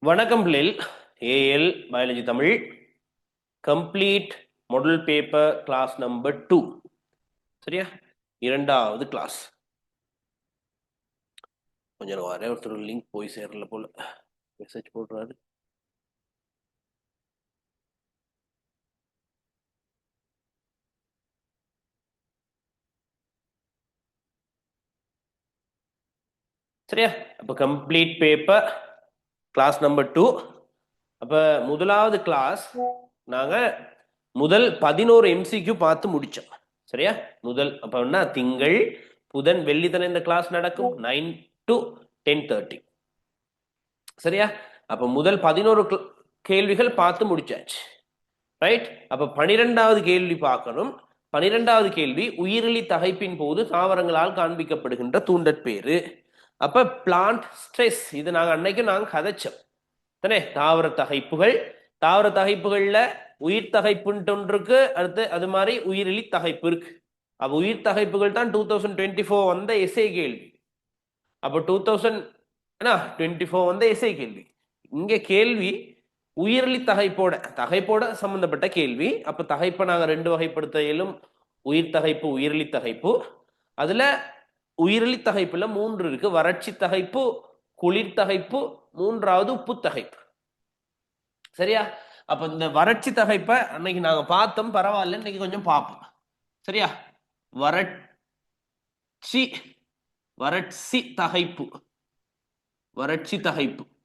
வணக்கம் பிள்ளைகள். A L biology Tamil complete model paper class number 2. சரியா? இரண்டாவது கிளாஸ். கொஞ்சம் வர ஒருத்தர் லிங்க் போய் சேரல போல, மெசேஜ் போடுறாரு. சரியா? அப்ப கம்ப்ளீட் பேப்பர் கிளாஸ் நம்பர் 2. அப்ப முதலாவது கிளாஸ் நாங்க முதல் 11 MCQ பார்த்து முடிச்சோம். சரியா? முதல் அப்ப என்ன, திங்கள் புதன் வெள்ளி தானே இந்த கிளாஸ் நடக்கும், 9 to 10:30. சரியா? அப்ப முதல் 11 கேள்விகள் பார்த்து முடிச்சாச்சு. ரைட்? அப்ப 12வது கேள்வி பார்க்கணும். 12வது கேள்வி உயிரிலி தகைப்பின் போது தாவரங்களால் காண்பிக்கப்படுகின்ற தூண்டற்பேரு. அப்ப பிளான்ட் ஸ்ட்ரெஸ், இது நாங்க அன்னைக்கு கதைச்சோம் தானே. தாவர தகைப்புகள்ல உயிர் தகைப்புன்ட்டு ஒன்று இருக்கு, அடுத்து அது மாதிரி உயிரிலி தகைப்பு இருக்கு. அப்ப உயிர் தகைப்புகள் தான் 2024 வந்த எஸ்ஏ கேள்வி. அப்ப 2024 வந்த எஸ்ஏ கேள்வி. இங்க கேள்வி உயிரிலி தகைப்போட சம்பந்தப்பட்ட கேள்வி. அப்ப தகைப்பை நாங்க 2 வகைப்படுத்த இயலும், உயிர் தகைப்பு, உயிரிலி தகைப்பு. அதுல உயிரிலி தகைப்புல 3 இருக்கு: வறட்சி தகைப்பு, குளிர் தகைப்பு, மூன்றாவது உப்பு தகைப்பு. சரியா? அப்ப இந்த வறட்சி தகைப்பை அன்னைக்கு நாங்க பார்த்தோம், பரவாயில்ல, இன்னைக்கு கொஞ்சம் பார்ப்போம். சரியா? வறட்சி தகைப்பு.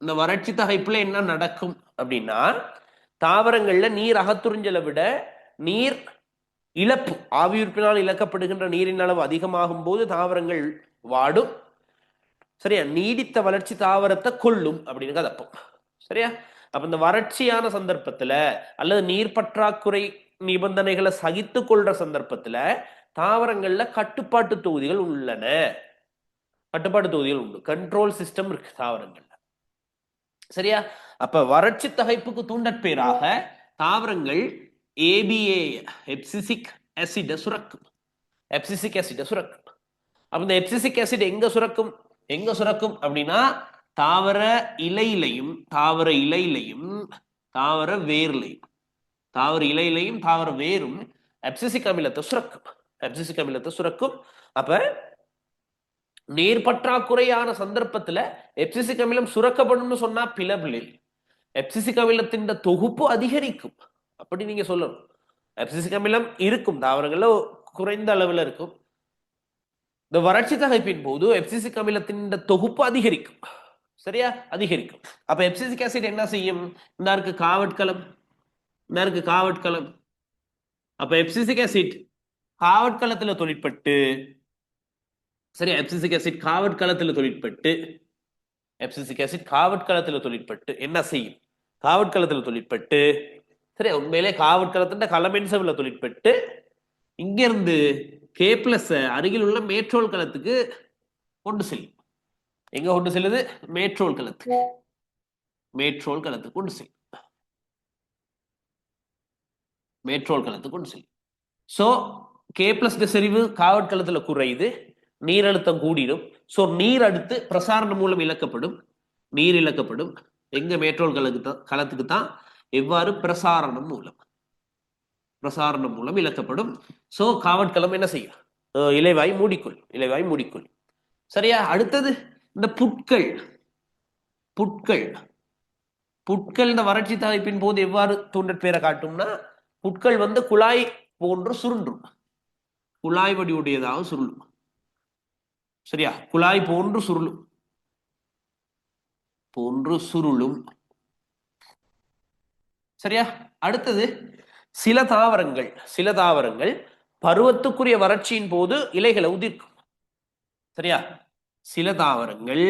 இந்த வறட்சி தகைப்புல என்ன நடக்கும் அப்படின்னா, தாவரங்கள்ல நீர் அகத்துறிஞ்சலை விட நீர் இழப்பு, ஆவியுறுப்பினால் இழக்கப்படுகின்ற நீரின் அளவு அதிகமாகும் போது தாவரங்கள் வாடும். சரியா? நீடித்த வளர்ச்சி தாவரத்தை கொள்ளும் அப்படின்னு கதப்போம். சரியா? அப்ப இந்த வறட்சியான சந்தர்ப்பத்துல அல்லது நீர் பற்றாக்குறை நிபந்தனைகளை சகித்து கொள்ற சந்தர்ப்பத்துல தாவரங்கள்ல கட்டுப்பாட்டு தொகுதிகள் உள்ளன. கட்டுப்பாட்டு தொகுதிகள் உண்டு, கண்ட்ரோல் சிஸ்டம் இருக்கு தாவரங்கள்ல. சரியா? அப்ப வறட்சி தகைப்புக்கு தூண்டற்பேராக தாவரங்கள் ஏபிஏ எப்சிசிக் ஆசிட சுரக்கும். அப்ப இந்த எப்சிசிக் ஆசிட் எங்க சுரக்கும் அப்படின்னா, தாவர இலையிலையும் தாவர வேரும் எப்சிசிக் அமிலத்தை சுரக்கும். அப்ப நீர் பற்றாக்குறையான சந்தர்ப்பத்துல எப்சிசிக் அமிலம் சுரக்கப்படும் சொன்னா பிளபிளில் எப்சிசிக் அமிலத்தின் தொகுப்பு அதிகரிக்கும். அப்படி நீங்க சொல்லணும். எப்சிசிக் அமிலம் இருக்கும் தாவரங்கள்ல, குறைந்த அளவுல இருக்கும். இந்த வறட்சி தகைப்பின் போது எப்சிசிக் அமிலத்தின் தொகுப்பு அதிகரிக்கும். சரியா? அதிகரிக்கும். அப்ப எப்சிசிக் ஆசிட் என்ன செய்யும்? இந்த இருக்கு காவட்கலம். அப்ப எப்சிசிக் ஆசிட் காவட்கலத்துல தொழிற்பட்டு, சரியா, எப்சிசிக் ஆசிட் காவட்கலத்துல தொழிற்பட்டு என்ன செய்யும்? காவட்கலத்துல தொழிற்பட்டு, சரி, உண்மையிலே காவட்கலத்துல கலமென்சவ்ல தொழிற்பட்டு இங்க இருந்து K+ அருகில் உள்ள மேட்ரோல் களத்துக்கு கொண்டு செல்லும். எங்க கொண்டு செல்லுது? மேட்ரோல் களத்துக்கு கொண்டு செல்லும். சோ K+ செறிவு காவட்கலத்துல குறையுது, நீரழுத்தம் கூடிடும். சோ நீர் அடுத்து பிரசாரணம் மூலம் இழக்கப்படும். நீர் இழக்கப்படும் எங்க? மேட்ரோல் களத்துக்கு தான். எவ்வாறு? பிரசாரணம் மூலம் இழக்கப்படும். சோ காவட்கலம் என்ன செய்யும்? இலைவாய் மூடிக்கொள். சரியா? அடுத்தது இந்த புட்கள் இந்த வறட்சி தகைப்பின் போது எவ்வாறு தூண்டற்பேரை காட்டும்னா, புட்கள் குழாய் போன்று சுருண்டும், குழாய் வடிவுடையதாக சுருளும். சரியா? குழாய் போன்று சுருளும். சரியா? அடுத்தது சில தாவரங்கள் பருவத்துக்குரிய வறட்சியின் போது இலைகளை உதிர்க்கும். சரியா? சில தாவரங்கள்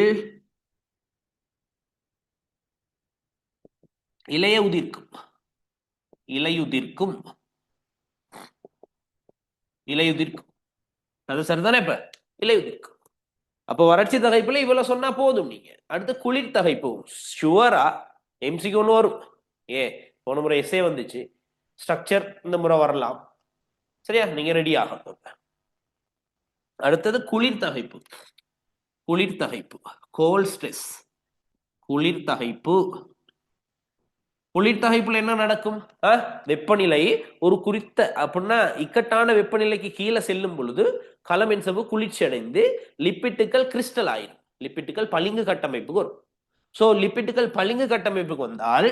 இலையுதிர்க்கும். அது சரிதானே? இப்ப இலையுதிர்க்கும். அப்ப வறட்சி தகைப்புல இவ்வளவு சொன்னா போதும். நீங்க அடுத்து குளிர் தகைப்பு. ஷுவரா MCQ ஒன்று வரும். போன முறை எஸ்ஏ வந்துச்சு, ஸ்ட்ரக்சர் இந்த முறை வரலாம். சரியா? நீங்க ரெடி ஆகணும். அடுத்தது குளிர் தகைப்பு, கோல்ட் ஸ்ட்ரெஸ். குளிர் தகைப்பு குளிர்தகைப்புல என்ன நடக்கும்? வெப்பநிலை ஒரு குறித்த அப்படின்னா இக்கட்டான வெப்பநிலைக்கு கீழே செல்லும் பொழுது களமென்சவ்வு குளிர்ச்சி அடைந்து லிப்பிட்டுகள் கிறிஸ்டல் ஆயிடும். லிப்பிட்டுகள் பளிங்கு கட்டமைப்புக்கு வரும். சோ லிப்பிட்டுகள் பளிங்கு கட்டமைப்புக்கு வந்தால்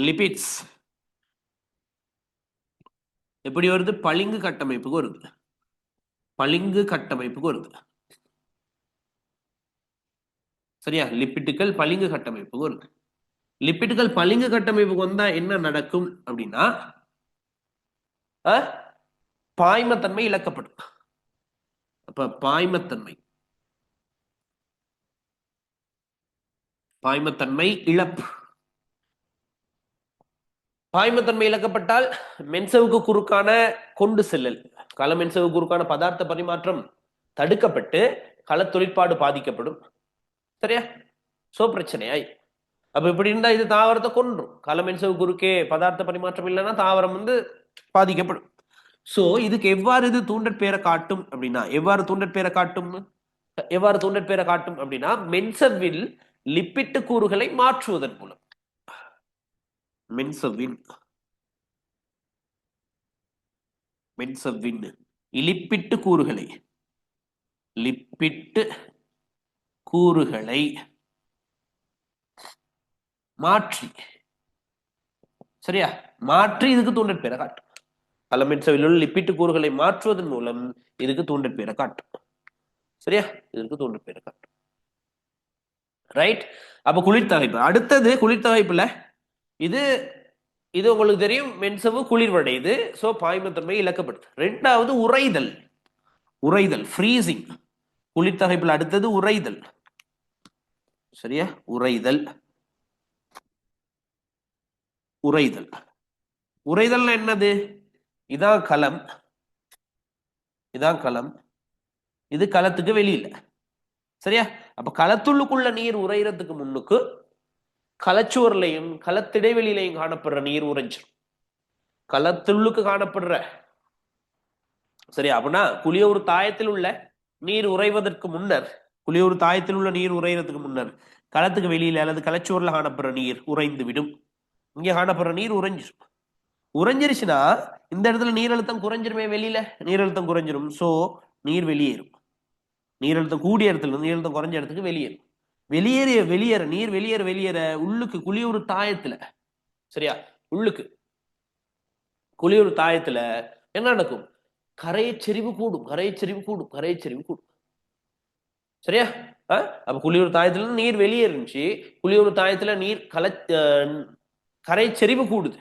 லிபிட்ஸ் எப்படி வருது? பளிங்கு கட்டமைப்புக்கு வருது. பளிங்கு கட்டமைப்புக்கு வருது. சரியா? லிப்பிட்டுகள் பளிங்கு கட்டமைப்புக்கு வருது. லிப்பிட்டுகள் பளிங்கு கட்டமைப்புக்கு வந்தா என்ன நடக்கும் அப்படின்னா பாய்மத்தன்மை இழக்கப்படும். அப்ப பாய்மத்தன்மை இழப்பு. பாய்மத்தன்மை இழக்கப்பட்டால் மென்சவுக்கு குறுக்கான கொண்டு செல்லல், கள மென்சவு குறுக்கான பதார்த்த பரிமாற்றம் தடுக்கப்பட்டு கள தொழிற்பாடு பாதிக்கப்படும். சரியா? சோ பிரச்சனையாய். அப்ப இப்படி இருந்தா இது தாவரத்தை கொன்றும். கள மென்சவு குறுக்கே பதார்த்த பரிமாற்றம் இல்லைன்னா தாவரம் பாதிக்கப்படும். சோ இதுக்கு எவ்வாறு இது தூண்டற்பேரை காட்டும் அப்படின்னா எவ்வாறு தூண்டற்பேரை காட்டும் அப்படின்னா மென்சவ்வில் லிப்பிட்டு கூறுகளை மாற்றுவதன் மூலம். மென்சவ்வின் லிப்பிட்டு கூறுகளை மாற்றி, சரியா, மாற்றி இதுக்கு தூண்டற்பேரை காட்டும். களமென்சவில் உள்ள லிப்பிட்டு கூறுகளை மாற்றுவதன் மூலம் இதுக்கு தூண்டற்பேரை காட்டும். சரியா? இதற்கு தூண்டற்பேரை காட்டும். ரைட்? அப்ப குளிர்தகைப்பு. அடுத்தது குளிர்தகைப்புல இது இது உங்களுக்கு தெரியும், மென்சவு குளிர்வடையுது. சோ பாய்மத்தன்மை இழக்கப்படுது. ரெண்டாவது உறைதல் ஃப்ரீசிங். குளிர்தகைப்புல அடுத்தது உறைதல். சரியா? உறைதல் என்னது? இதான் களம், இது களத்துக்கு வெளியில. சரியா? அப்ப களத்துள்ளுக்குள்ள நீர் உறையறதுக்கு முன்னுக்கு களச்சுவர்லையும் களத்திடைவெளியிலையும் காணப்படுற நீர் உறைஞ்சிடும். களத்துள்ளுக்கு காணப்படுற, சரியா, அப்படின்னா குளியூர் தாயத்தில் உள்ள நீர் உறைவதற்கு முன்னர், களத்துக்கு வெளியில அல்லது களச்சுவர்ல காணப்படுற நீர் உறைந்து விடும். இங்க காணப்படுற நீர் உறைஞ்சிருச்சுன்னா இந்த இடத்துல நீரழுத்தம் குறைஞ்சிருமே, வெளியில நீரழுத்தம் குறைஞ்சிரும். சோ நீர் வெளியேறும். நீரழுத்தம் கூடிய இடத்துல நீரழுத்தம் குறைஞ்ச இடத்துக்கு வெளியேற நீர் வெளியேற உள்ளுக்கு குளியூர் தாயத்துல, சரியா, உள்ளுக்கு குளியூர் தாயத்துல என்ன நடக்கும்? கரையச்செறிவு கூடும். சரியா? அப்ப குளியூர் தாயத்துல நீர் வெளியேறிச்சு, குளியூர் தாயத்துல நீர் கரைச்செறிவு கூடுது.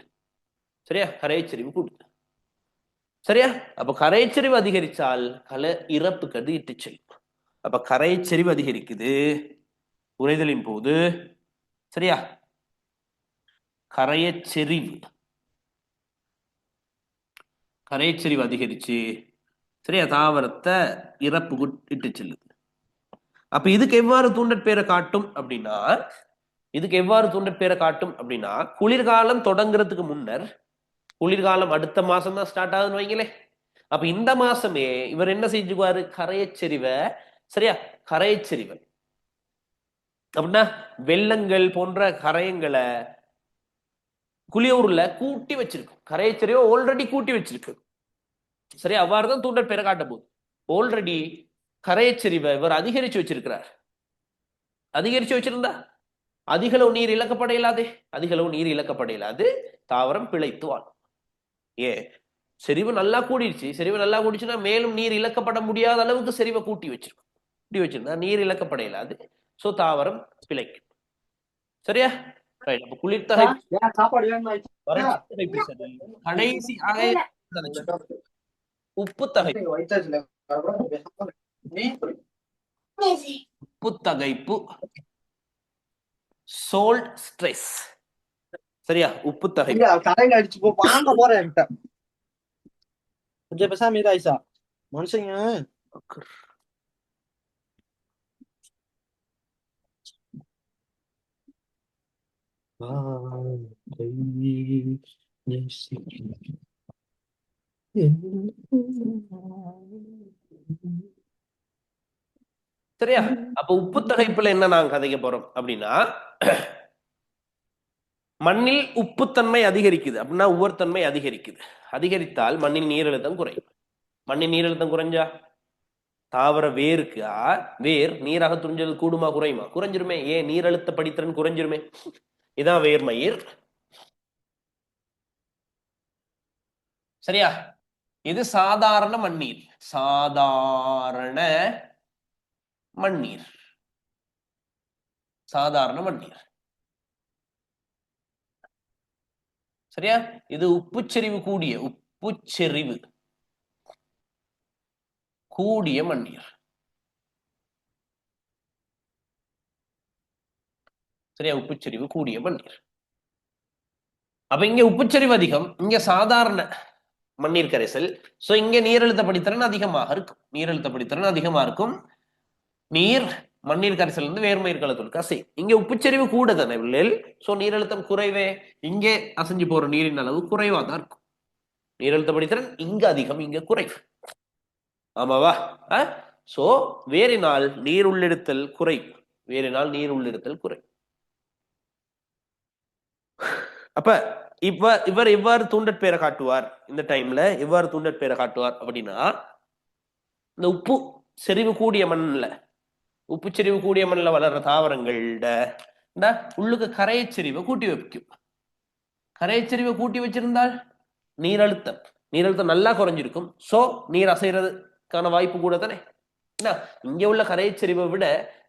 சரியா? கரைச்செறிவு கூடுது. சரியா? அப்ப கரைச்செறிவு அதிகரிச்சால் கல இறப்புக்கு அது இட்டு செல்லும். அப்ப கரைச்செறிவு அதிகரிக்குது உறைதலின் போது. சரியா? கரைச்செறிவு அதிகரிச்சு, சரியா, தாவரத்தை இறப்புக்கு இட்டு செல்லுது. அப்ப இதுக்கு எவ்வாறு தூண்டற்பேரை காட்டும் அப்படின்னா குளிர்காலம் தொடங்குறதுக்கு முன்னர், குளிர்காலம் அடுத்த மாசம் தான் ஸ்டார்ட் ஆகுதுன்னு வைங்களே. அப்ப இந்த மாசமே இவர் என்ன செஞ்சுக்குவாரு? கரையச்செறிவை, சரியா, கரையச்செறிவை அப்படின்னா வெள்ளங்கள் போன்ற கரையங்களை குளியூர்ல கூட்டி வச்சிருக்கு. கரையச்செறிவை ஆல்ரெடி கூட்டி வச்சிருக்கு. சரியா? அவ்வாறுதான் தூண்டற்பேரை காட்ட போகுது. ஆல்ரெடி கரையச்செறிவை இவர் அதிகரிச்சு வச்சிருந்தா அதிகளவு நீர் இழக்கப்பட இயலாது. தாவரம் பிழைத்து வாழும். செறிவு நல்லா கூடிடுச்சுன்னா மேலும் நீர் இழக்கப்பட முடியாத அளவுக்கு செறிவை கூட்டி வச்சிருந்தா நீர் இழக்கப்பட இயலாது. சோ தாவரம் பிழைக்கும். சரியா? குளிர்தகை கடைசியாக உப்புத்தகைப்பு சோல்ட் ஸ்ட்ரெஸ். சரியா? உப்புத்தகைப்பு கொஞ்சம் பேசாம இதாயிசா மனுஷங்க. சரியா? அப்ப உப்புத்தகைப்புல என்ன நாங்க கதைக்க போறோம் அப்படின்னா மண்ணில் உப்புத்தன்மை அதிகரிக்குது அப்படின்னா உவர்த்தன்மை அதிகரிக்குது. அதிகரித்தால் மண்ணின் நீரழுத்தம் குறையும். மண்ணின் நீரழுத்தம் குறைஞ்சா தாவர வேர் நீராக துரிஞ்சல் கூடுமா குறையுமா? குறைஞ்சிருமே. ஏன்? நீரழுத்த படித்திறன் குறைஞ்சிருமே. இதான் வேர்மயிர். சரியா? இது சாதாரண மண்ணீர். சாதாரண மண்ணீர். சாதாரண மண்ணீர். சரியா? இது உப்புச்செறிவு கூடிய மண்ணீர். சரியா? உப்புச்செறிவு கூடிய மண்ணீர். அப்ப இங்க உப்புச்சரிவு அதிகம், இங்க சாதாரண மண்ணீர் கரைசல். சோ இங்க நீரழுத்த படித்திறன் அதிகமாக இருக்கும். நீரழுத்த படித்திறன் அதிகமா இருக்கும். நீர் மண்ணீர் கரைசல் இருந்து வேர்மயிர் களத்துக்கு அசை. இங்க உப்புச்சரிவு கூட தானே பிள்ளைகள். சோ நீரழுத்தம் குறைவே. இங்கே அசைஞ்சு போற நீரின் அளவு குறைவா தான் இருக்கும். நீரழுத்த படித்திறன் இங்க அதிகம், இங்க குறைவு. ஆமாவா? சோ வேரினால் நீர் உள்ளிடுத்தல் குறைவு. வேரினால் நீர் உள்ளிடுத்தல் குறைவு. அப்ப இவர் எவ்வாறு தூண்டற்பேரை காட்டுவார்? இந்த டைம்ல எவ்வாறு தூண்டற்பேரை காட்டுவார் அப்படின்னா, இந்த உப்பு செறிவு கூடிய மண்ணில் உப்பு செறிவு கூடிய மண்ணில் வளர்ற தாவரங்கள்ட உள்ளுக்கு கரையச்செறிவை கூட்டி வைக்கும். கரையச்செறிவை கூட்டி வச்சிருந்தால் நீரழுத்தம் நல்லா குறைஞ்சிருக்கும். சோ நீர் அசைறதுக்கான வாய்ப்பு கூட தானே. என்ன, இங்க உள்ள கரையச்செறிவை விட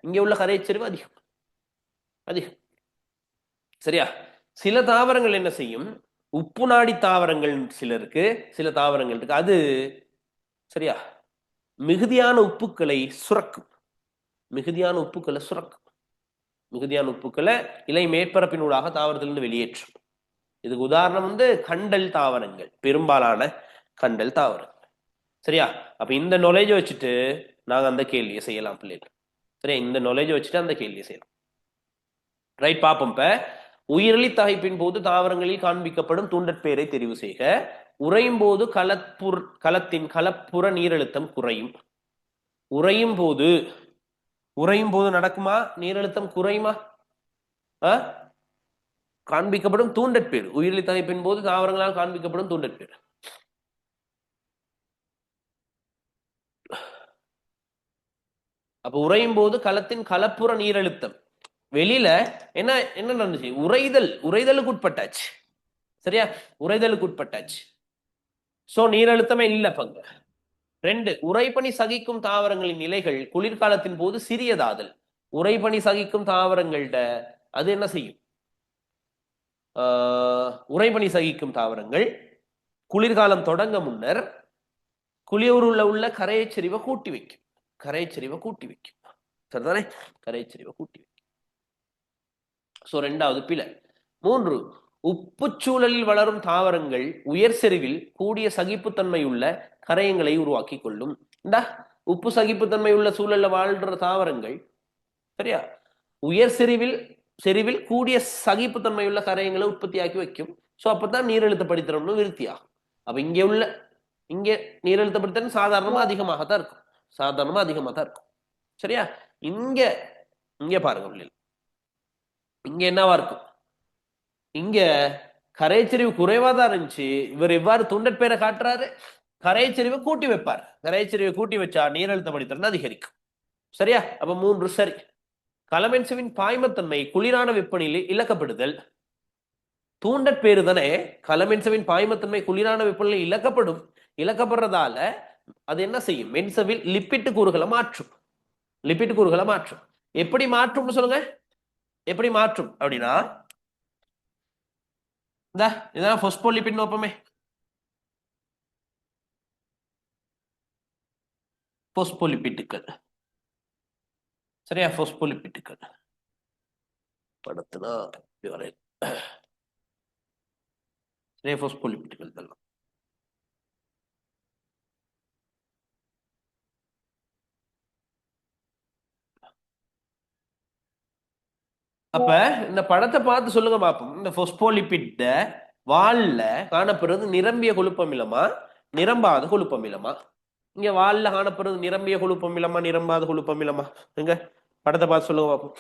இங்க உள்ள கரையச்செறிவு அதிகம் அதிகம். சரியா? சில தாவரங்கள் என்ன செய்யும்? உப்பு நாடி தாவரங்கள் சில தாவரங்கள் இருக்கு. அது சரியா மிகுதியான உப்புக்களை சுரக்கும். மிகுதியான உப்புக்களை இலை மேற்பரப்பினூடாக தாவரத்திலிருந்து வெளியேற்றும். இதுக்கு உதாரணம் கண்டல் தாவரங்கள், பெரும்பாலான கண்டல் தாவரங்கள். சரியா? அப்ப இந்த நாலேஜ் வச்சுட்டு நாங்க அந்த கேள்வியை செய்யலாம் பிள்ளைகள். சரியா? இந்த நாலேஜ் வச்சுட்டு அந்த கேள்வியை செய்யலாம். ரைட், பாப்போம். இப்ப உயிரலி தகைப்பின் போது தாவரங்களில் காண்பிக்கப்படும் தூண்டற்பேரை தெரிவு செய்க. உறையும் போது களத்தின் கலப்புற நீரழுத்தம் குறையும். உறையும் போது நடக்குமா? நீரழுத்தம் குறையுமா? காண்பிக்கப்படும் தூண்டற்பேர். உயிரலி தகைப்பின் போது தாவரங்களால் காண்பிக்கப்படும் தூண்டற்பேர். அப்ப உறையும் போது களத்தின் கலப்புற நீரழுத்தம் வெளியில என்ன நடந்துச்சு? உறைதலுக்கு உட்பட்டாச்சு. சரியா? உறைதலுக்கு உட்பட்டாச்சு. சோ நீரழுத்தமே இல்ல பங்கு. 2, உறைபனி சகிக்கும் தாவரங்களின் நிலைகள் குளிர்காலத்தின் போது சிறியதாதல். உறைபனி சகிக்கும் தாவரங்கள்ட அது என்ன செய்யும்? உறைபனி சகிக்கும் தாவரங்கள் குளிர்காலம் தொடங்க முன்னர் குளியூருள்ள உள்ள கரையச்செறிவை கூட்டி வைக்கும். சரிதானே? கரையச்செறிவை கூட்டி வைக்கும். சோ 2வது பிழை. 3, உப்புச்சூழலில் வளரும் தாவரங்கள் உயர் செறிவில் கூடிய சகிப்புத்தன்மை உள்ள கரையங்களை உருவாக்கி கொள்ளும். உப்பு சகிப்புத்தன்மை உள்ள சூழல்ல வாழ்ற தாவரங்கள் சரியா உயர் செறிவில் கூடிய சகிப்புத்தன்மை உள்ள கரையங்களை உற்பத்தியாக்கி வைக்கும். சோ அப்பதான் நீரழுத்த படித்திறன் விருத்தியாகும். அப்ப இங்க நீரழுத்த படித்திறன் சாதாரணமா அதிகமாகத்தான் இருக்கும். சரியா? இங்க பாருங்க, இங்க என்னவா இருக்கும்? இங்க கரைச்செறிவு குறைவா தான் இருந்துச்சு. இவர் எவ்வாறு தூண்டற்பேரை காட்டுறாரு? கரைச்செறிவை கூட்டி வைப்பார். கரைச்செறிவை கூட்டி வச்சா நீரழுத்த படித்திறன் அதிகரிக்கும். சரியா? அப்ப 3 சரி. கலமென்சுவின் பாய்மத்தன்மை குளிரான வெப்பநிலை இழக்கப்படுதல். தூண்டற்பேரு தானே. கலமென்சுவின் பாய்மத்தன்மை குளிரான வெப்பநிலை இழக்கப்படுறதால அது என்ன செய்யும்? மென்சவில் லிப்பிட் கூறுகளை மாற்றும். எப்படி மாற்றும் சொல்லுங்க? எப்படி மாற்றும் அப்படின்னா, இதான் பாஸ்போலிபிட் நோப்பமே. பாஸ்போலிபிட்டுகள். சரியா? பாஸ்போலிபிட்டுகள் படத்துல சரியா? பாஸ்போலிபிட்டுகள் தான். அப்ப இந்த படத்தை பார்த்து சொல்லுங்க பாப்போம். இந்த பாஸ்போலிபிட் வால்ல காணப்படுறது நிரம்பிய கொழுப்பமிலமா, நிரம்பாத கொழுப்பமிலமா? இங்க வால்ல காணப்படுறது நிரம்பிய கொழுப்பமிலமா, நிரம்பாத கொழுப்பமிலமா? எங்க படத்தை பார்த்து சொல்லுங்க பாப்போம்.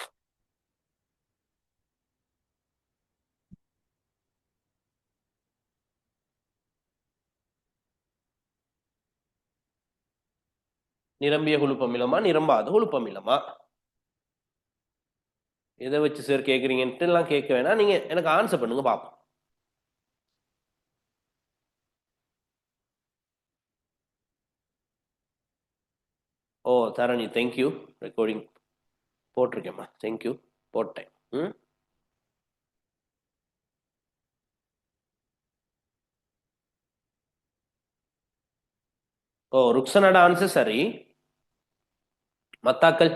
நிரம்பிய கொழுப்பமிலமா நிரம்பாத கொழுப்பமிலமா? எதை வச்சு சார் கேக்குறீங்கன்ட்டு எல்லாம் கேட்க வேணாம், நீங்க எனக்கு ஆன்சர் பண்ணுங்க பாப்போம். ஓ தரணி, தேங்க்யூ. ரெக்கார்டிங் போட்டிருக்கேம்மா, தேங்க்யூ, போட்டேன். ம், ஓ ருக்ஸனோட ஆன்சர் சரி. மத்தாக்கள்?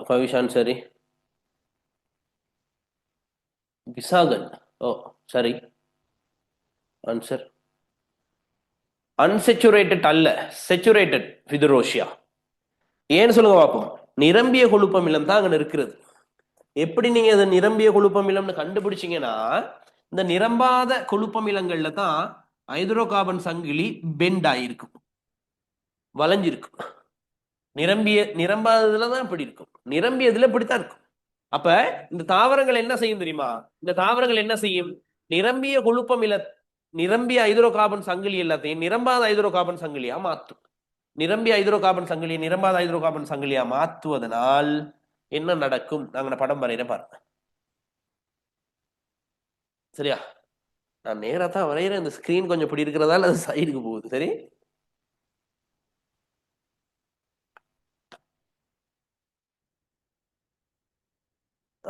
கவிஷான் சரி. விசாகன், ஓ சரி. ஆன்சர் அன்செச்சுரேட்டட் அல்ல, செச்சுரேட்டட் ஃபிதுரோஷியா. ஏன்னு சொல்லுங்க பார்ப்போம். நிரம்பிய கொழுப்பமிலம் தான் அங்க இருக்கிறது. எப்படி நீங்க அதை நிரம்பிய கொழுப்பமிலம்னு கண்டுபிடிச்சீங்கன்னா, இந்த நிரம்பாத கொழுப்பமிலங்கள்ல தான் ஹைட்ரோ கார்பன் சங்கிலி பெண்ட் ஆயிருக்கும், வளைஞ்சிருக்கும். நிரம்பாததுல தான் இப்படி இருக்கும், நிரம்பியதுல இப்படித்தான் இருக்கும். அப்ப இந்த தாவரங்கள் என்ன செய்யும் தெரியுமா? இந்த தாவரங்கள் என்ன செய்யும்? நிரம்பிய கொழுப்பமில நிரம்பிய ஹைட்ரோ கார்பன் சங்கிலி எல்லாத்தையும் நிரம்பாத ஹைட்ரோ கார்பன் சங்கிலியா மாற்றும். நிரம்பிய ஹைட்ரோ கார்பன் சங்கிலியை நிரம்பாத ஹைட்ரோ கார்பன் சங்கிலியா மாற்றுவதனால் என்ன நடக்கும்? நாங்க படம் வரைகிறேன் பாருங்க. சரியா? நான் நேரா தான் வரைகிறேன், இந்த ஸ்கிரீன் கொஞ்சம் இப்படி இருக்கிறதால அது சைடுக்கு போகுது. சரி,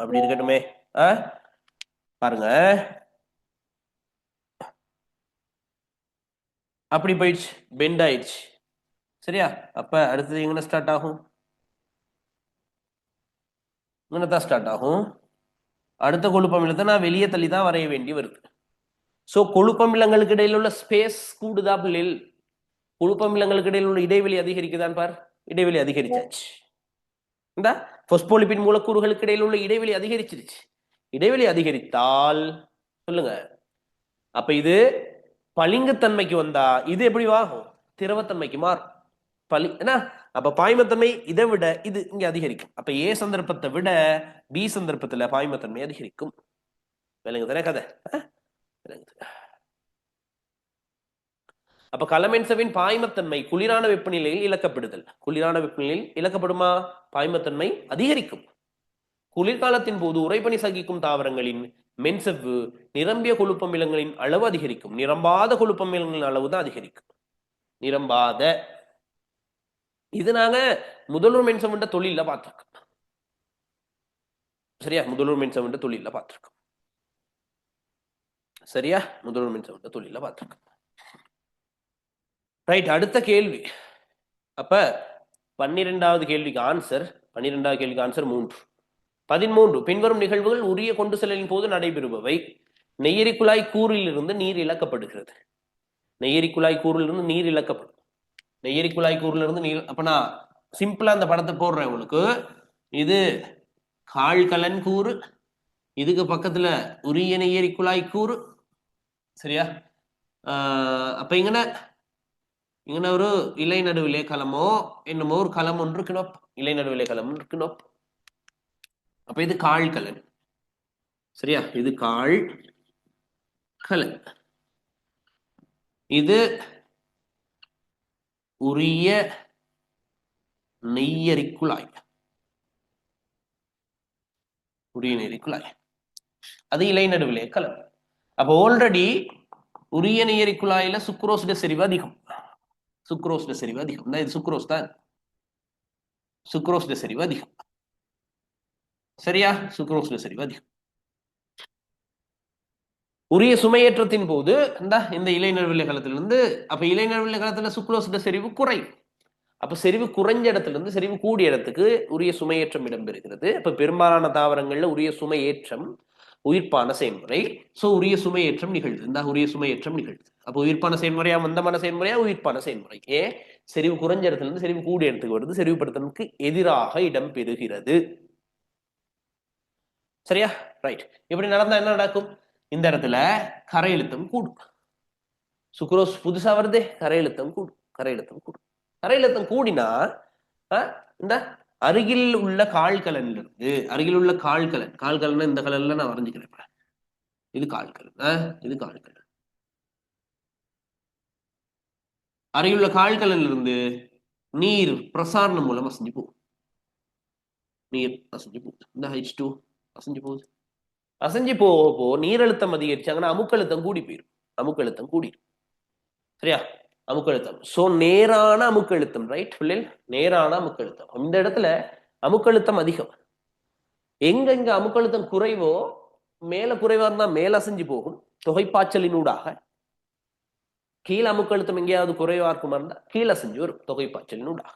அப்படி இருக்கட்டுமே. பாருங்க, அப்படி போயிடுச்சு, பெண்ட் ஆயிடுச்சு. சரியா? அப்ப அடுத்தது எங்க ஸ்டார்ட் ஆகும்? இங்கே தான் ஸ்டார்ட் ஆகும். அடுத்த கொழுப்பமிலத்தை நான் வெளியே தள்ளி தான் வரைய வேண்டி வருது. சோ கொழுப்பமிலங்களுக்கு இடையில உள்ள ஸ்பேஸ் கூடுதா பிள்ளைகள்? கொழுப்பமிலங்களுக்கு இடையில உள்ள இடைவெளி அதிகரிக்குதான் பார். இடைவெளி அதிகரிச்சாச்சு. இந்த பொஸ்போலிபிட் மூலக்கூறுகளுக்கு இடையில உள்ள இடைவெளி அதிகரிச்சிருச்சு. இடைவெளி அதிகரித்தால் சொல்லுங்க, அப்ப இது பளிங்குத்தன்மைக்கு வந்தா இது எப்படி ஆகும்? திரவத்தன்மைக்கு மாறும். என்ன? அப்ப பாய்மத்தன்மை இதை விட இது இங்க அதிகரிக்கும். அப்ப ஏ சந்தர்ப்பத்தை விட பி சந்தர்ப்பத்துல பாய்மத்தன்மை அதிகரிக்கும். விளங்கு தானே கதை? அப்ப கலமென்சவின் பாய்மத்தன்மை குளிரான வெப்பநிலையில் இழக்கப்படுதல். குளிரான வெப்பநிலையில் இழக்கப்படுமா? பாய்மத்தன்மை அதிகரிக்கும். குளிர்காலத்தின் போது உறைபனி சகிக்கும் தாவரங்களின் மென்செவ்வு நிரம்பிய கொழுப்பமிலங்களின் அளவு அதிகரிக்கும். நிரம்பாத கொழுப்பமிலங்களின் அளவு தான் அதிகரிக்கும். நிரம்பாத இது நாங்க முதல்வர் மென்சவண்ட தொழில பார்த்திருக்கோம். சரியா? முதல்வர் மென்சவண்ட தொழில பார்த்திருக்கோம். சரியா? முதல்வர் மென்சவண்ட தொழில பார்த்திருக்கோம். ரைட், அடுத்த கேள்வி. அப்ப 12வது கேள்விக்கு ஆன்சர் 3. 13 பின்வரும் நிகழ்வுகள் உரிய கொண்டு செல்லலின் போது நடைபெறுபவை. நெய்யரி குழாய் கூறிலிருந்து நீர் இழக்கப்படுகிறது. நெய்யரி குழாய் கூறிலிருந்து நீர் இழக்கப்படும். நெய்யரி குழாய் கூறிலிருந்து நீர். அப்ப நான் சிம்பிளா அந்த படத்தை போடுறேன் உங்களுக்கு. இது கால்கலன் கூறு, இதுக்கு பக்கத்துல உரிய நெய்யரி குழாய் கூறு. சரியா? அப்ப இங்கே ஒரு இலை நடுவிலே களமோ என்னமோ ஒரு களம் ஒன்று இருக்கணும். இலை நடுவிலே களம் இருக்கணும். அப்ப இது கால்கலன். சரியா? இது கால் கலன். இது உரிய நெய்யரி குழாய். உரிய நெய்யரி குழாய், அது இலை நடுவிலே களம். அப்ப ஆல்ரெடி உரிய நெய்யரி குழாயில சுக்ரோஸ்ட செறிவு அதிகம். சுக்ரோஸ்ட செறிவு அதிகம். இது சுக்ரோஸ் தான். சுக்ரோஸ்ட செறிவு அதிகம். சரியா? சுக்ரோஸ்ட செறிவு அதிகம். உரிய சுமையேற்றத்தின் போது இந்த இலை நடுவிலை களத்திலிருந்து, அப்ப இலை நடுவிலை களத்துல சுக்ரோஸ்ட செறிவு குறையும். அப்ப செறிவு குறைஞ்ச இடத்துல இருந்து செறிவு கூடிய இடத்துக்கு உரிய சுமையேற்றம் இடம்பெறுகிறது. அப்ப பெரும்பாலான தாவரங்கள்ல உரிய சுமையேற்றம் உயிர்ப்பான செயல்முறை. சோ உரிய சுமையேற்றம் நிகழ்வு. இந்த உரிய சுமையேற்றம் நிகழ்வு. அப்ப உயிர்ப்பான செயல்முறையா மந்தமான செயல்முறையா? உயிர்ப்பான செயல்முறை. செறிவு குறைஞ்ச இடத்துல இருந்து செறிவு கூடிய இடத்துக்கு வருது. செறிவுபடுத்தலுக்கு எதிராக இடம்பெறுகிறது. சரியா? ரைட். இப்படி நடந்தா என்ன நடக்கும்? இந்த இடத்துல கரை அழுத்தம் கூடும். சுக்ரோஸ் புதுசா வருதே, கரை அழுத்தம் கூடும். கரை அழுத்தம் கூடும். கரை அழுத்தம் கூடினா இந்த அருகில் உள்ள கால்கலன் இருந்து, அருகில் உள்ள கால்கலன் இந்த கலர்ல நான் வரைஞ்சுக்கிறேன். இது கால்கலன், இது கால்கலன். அருகிலுள்ள கால்களிலிருந்து நீர் பிரசாரணம் மூலம் அசைஞ்சு போகும். நீர் அசைஞ்சு போகுது. இந்த H2 அசைஞ்சு போகுது. அசைஞ்சு போக நீரழுத்தம் அதிகரிச்சாங்கன்னா அமுக்கழுத்தம் கூடி போயிடும். அமுக்கழுத்தம் கூடிடும். சரியா? அமுக்கழுத்தம். சோ நேரான அமுக்கழுத்தம், ரைட் பிள்ளைகள்? நேரான அமுக்கழுத்தம். இந்த இடத்துல அமுக்கழுத்தம் அதிகம். எங்க அமுக்கழுத்தம் குறைவோ, மேல குறைவா இருந்தா மேல அசைஞ்சு போகும் தொகைப்பாய்ச்சலினூடாக. கீழ் அமுக்கழுத்தம் எங்கேயாவது குறைவா இருக்குமா இருந்தா கீழே அசைஞ்சு வரும் தொகைப்பாய்ச்சலினூடாக.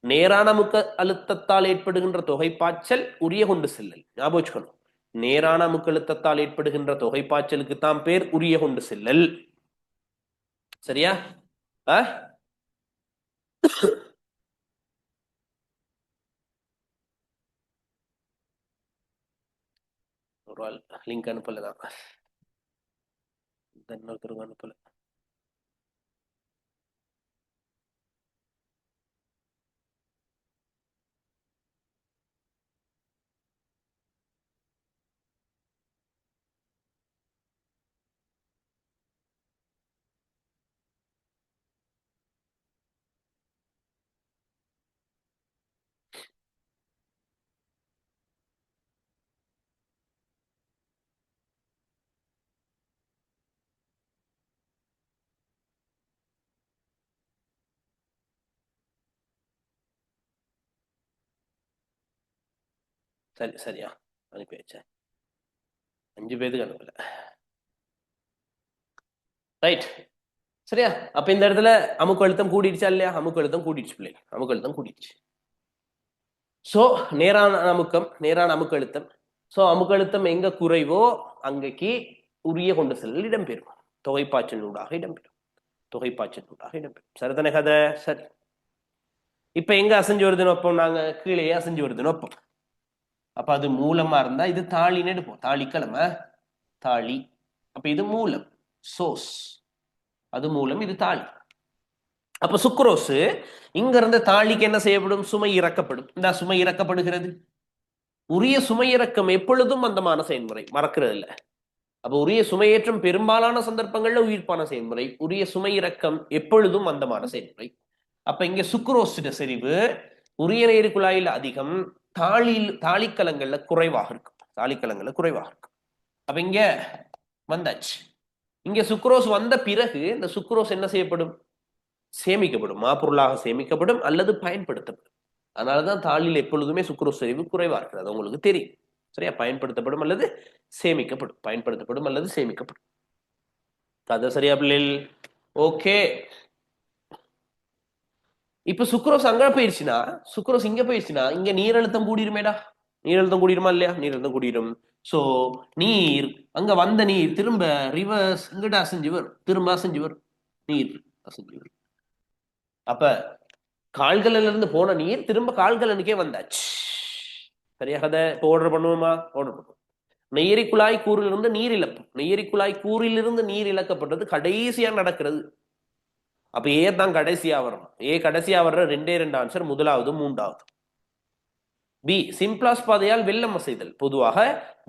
நேரான அமுக்க அழுத்தத்தால் ஏற்படுகின்ற தொகைப்பாய்ச்சல் உரிய கொண்டு செல்லல். ஞாபகம் வச்சுக்கணும். நேரான அமுக்கழுத்தத்தால் ஏற்படுகின்ற தொகைப்பாய்ச்சலுக்கு தான் பேர் உரிய கொண்டு செல்லல். சரியா? ஒரு ஆள் லிங்க் அனுப்பலதான், இன்னொருத்தருக்கு அனுப்பல. சரி, சரியா அனுப்பி வச்சேன். 5 பேருக்கு அனுப்பல. ரைட். சரியா? அப்ப இந்த இடத்துல அமுக்கு அழுத்தம் கூடிடுச்சா இல்லையா? அமுக்கு அழுத்தம் கூடிடுச்சு பிள்ளை. அமுக்கு அழுத்தம் கூடிடுச்சு. சோ நேரான அமுக்கம், நேரான அமுக்கு அழுத்தம். சோ அமுக்கு அழுத்தம் எங்க குறைவோ அங்கக்கு உரிய கொண்டு செல்லல் இடம்பெறும். தொகைப்பாய்ச்சலூடாக இடம்பெறும். தொகைப்பாய்ச்சலூடாக இடம்பெறும். சரிதானே கதை? சரி. இப்ப எங்க அசைஞ்சு வருதுன்னு வைப்போம்? நாங்க கீழே அசைஞ்சு வருதுன்னு வைப்போம். அப்ப அது மூலமா இருந்தா இது தாளின்னு எடுப்போம். தாளிக்கிழமை தாளி. அப்ப இது மூலம், சோர்ஸ். அது மூலம், இது தாளி. அப்ப சுக்ரோஸ் இங்க இருந்த தாளிக்கு என்ன செய்யப்படும்? சுமை இறக்கப்படும். இந்த சுமை இறக்கப்படுகிறது. உரிய சுமை இறக்கம் எப்பொழுதும் மந்தமான செயல்முறை, மறக்கிறது இல்ல. அப்ப உரிய சுமையேற்றம் பெரும்பாலான சந்தர்ப்பங்கள்ல உயிர்ப்பான செயல்முறை. உரிய சுமை இறக்கம் எப்பொழுதும் மந்தமான செயல்முறை. அப்ப இங்க சுக்ரோஸிட செறிவு உரிய நேரு குழாயில் அதிகம், தாளிக்கலங்கள்ல குறைவாக இருக்கும். தாளிக்கலங்கள்ல குறைவாக இருக்கும். அப்ப இங்க வந்தாச்சு. இங்க சுக்ரோஸ் வந்த பிறகு இந்த சுக்ரோஸ் என்ன செய்யப்படும்? சேமிக்கப்படும். மாப்பொருளாக சேமிக்கப்படும் அல்லது பயன்படுத்தப்படும். அதனாலதான் தாளில் எப்பொழுதுமே சுக்ரோஸ் செறிவு குறைவா இருக்குது. அது உங்களுக்கு தெரியும். சரியா? பயன்படுத்தப்படும் அல்லது சேமிக்கப்படும். பயன்படுத்தப்படும் அல்லது சேமிக்கப்படும். கதை சரியா பிள்ளைகள்? ஓகே. இப்ப சுக்ரோஸ் அங்க போயிடுச்சுன்னா, சுக்ரோஸ் இங்க போயிடுச்சுன்னா இங்க நீரழுத்தம் கூடிருமேடா. நீரழுத்தம் கூடிருமா இல்லையா? நீரழுத்தம் கூடிரும். சோ நீர் அங்க வந்த நீர் திரும்ப ரிவர்ஸ் இங்கிட்ட அசைஞ்சு வரும். திரும்ப அசைஞ்சு வரும். நீர் அசைஞ்சு வரும். அப்ப கால்கள்ல இருந்து போன நீர் திரும்ப கால்கலனுக்கே வந்தாச்சு. சரியா கதை? இப்போ ஆர்டர் பண்ணுவோமா? ஆர்டர் பண்ணுவோம். நெய்யரி குழாய் கூறிலிருந்து நீர் இழப்பு. நெய்யரி குழாய் கூறிலிருந்து நீர் இழக்கப்பட்டது கடைசியா நடக்கிறது. அப்ப ஏ தான் கடைசியா வரணும். ஏ கடைசியா வர்ற 2 ஆன்சர், முதலாவது மூன்றாவது. பி சிம்பிளாஸ் பாதையால் வெள்ளம் அசைதல். பொதுவாக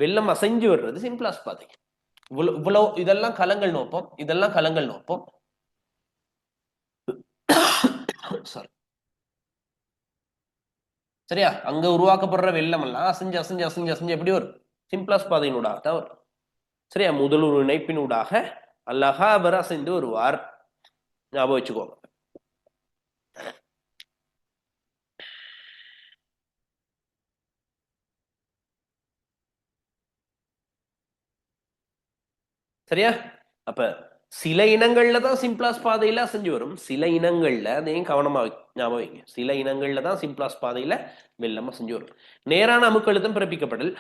வெள்ளம் அசைஞ்சு வர்றது சிம்பிளாஸ் பாதை. இவ்வளவு இதெல்லாம் கலங்கள் நோப்போம். இதெல்லாம் கலங்கள் நோப்போம். சாரி. சரியா? அங்க உருவாக்கப்படுற வெள்ளம் எல்லாம் அசைஞ்சு அசைஞ்சு அசைஞ்சு அசைஞ்சு எப்படி வரும்? சிம்பிளாஸ் பாதையினூடாக தான் வரும். சரியா? முதல் ஒரு இணைப்பினூடாக அழகா அவர் அசைந்து வருவார். ஞாபகம் வச்சுக்கோங்க. சரியா? அப்ப சில இனங்கள்ல தான் சிம்பிளாஸ் பாதையில அசைஞ்சு வரும். சில இனங்கள்ல அதையும் கவனமா ஞாபகம் வைங்க. சில இனங்கள்ல தான் சிம்பிளாஸ் பாதையில வெள்ளம் அசைஞ்சு வரும். நேரான அமுக்கழுத்தம் பிறப்பிக்கப்படல்.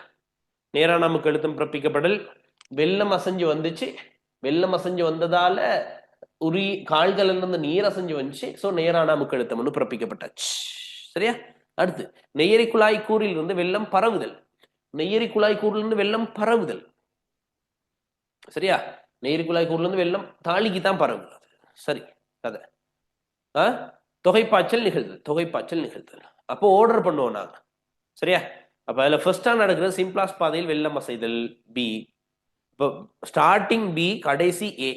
நேரான அமுக்கழுத்தம் பிறப்பிக்கப்படல். வெள்ளம் அசைஞ்சு வந்துச்சு. வெள்ளம் அசைஞ்சு வந்ததால கால்கள் இருந்து நீர் அசைஞ்சு வந்துச்சு. சோ நேரான அமுக்கழுத்தம் ஒன்று பிறப்பிக்கப்பட்டாச்சு. சரியா? அடுத்து நெய்யரி குழாய் கூறில் இருந்து வெள்ளம் பரவுதல். நெய்யரி குழாய் கூறில் இருந்து வெள்ளம் பரவுதல். சரியா? நெய்யரி குழாய் கூறில் இருந்து வெள்ளம் தாளிக்கு தான் பரவுது. சரி கதை. தொகைப்பாய்ச்சல் நிகழ்தல். தொகைப்பாய்ச்சல் நிகழ்தல். அப்போ ஆர்டர் பண்ணுவோம் நாங்க. சரியா? அப்ப அதுல ஃபர்ஸ்டா நடக்கிறது சிம்பிளாஸ் பாதையில் வெள்ளம் அசைதல், பி. இப்போ ஸ்டார்டிங் பி, கடைசி ஏ.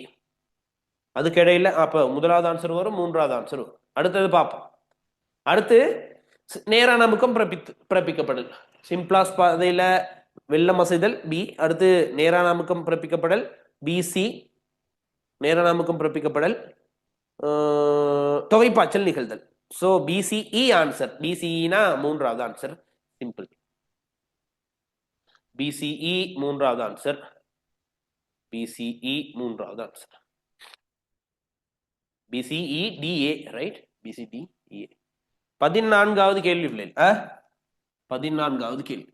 அதுக்கு இடையில அப்ப முதலாவது ஆன்சர் வரும், மூன்றாவது ஆன்சர் வரும். அடுத்தது பார்ப்போம். அடுத்து நேரான அமுக்கம் பிறப்பிக்கப்படல். சிம்பிளாஸ் பாதையில வெள்ளம் அசைதல் பி. அடுத்து நேரான அமுக்கம் பிறப்பிக்கப்படல் பிசி. நேரான அமுக்கம் பிறப்பிக்கப்படல் தொகைப்பாய்ச்சல் நிகழ்தல். So B C E answer. பிசிஇனா மூன்றாவது ஆன்சர். சிம்பிள். பிசிஇ மூன்றாவது ஆன்சர். பிசிஇ மூன்றாவது answer. B C E D A right. B C D A. 14வது கேள்வி பிள்ளைகள். 14வது கேள்வி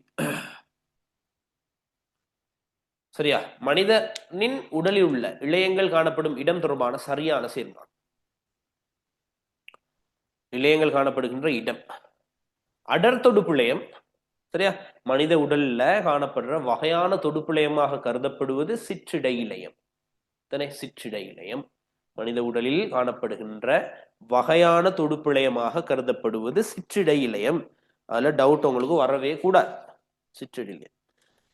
சரியா? மனிதனின் உடலில் உள்ள இழையங்கள் காணப்படும் இடம் தொடர்பான சரியான சேர்மானம். இழையங்கள் காணப்படுகின்ற இடம் அடர் தொடுப்புழையம். சரியா? மனித உடல்ல காணப்படுற வகையான தொடுப்புழையமாக கருதப்படுவது சிற்றிடை இழையம். சிற்றிடை இழையம் மனித உடலில் காணப்படுகின்ற வகையான தொடுப்புழையமாக கருதப்படுவது சிற்றிடை இழையம். அதுல டவுட் உங்களுக்கு வரவே கூடாது. சிற்றிடை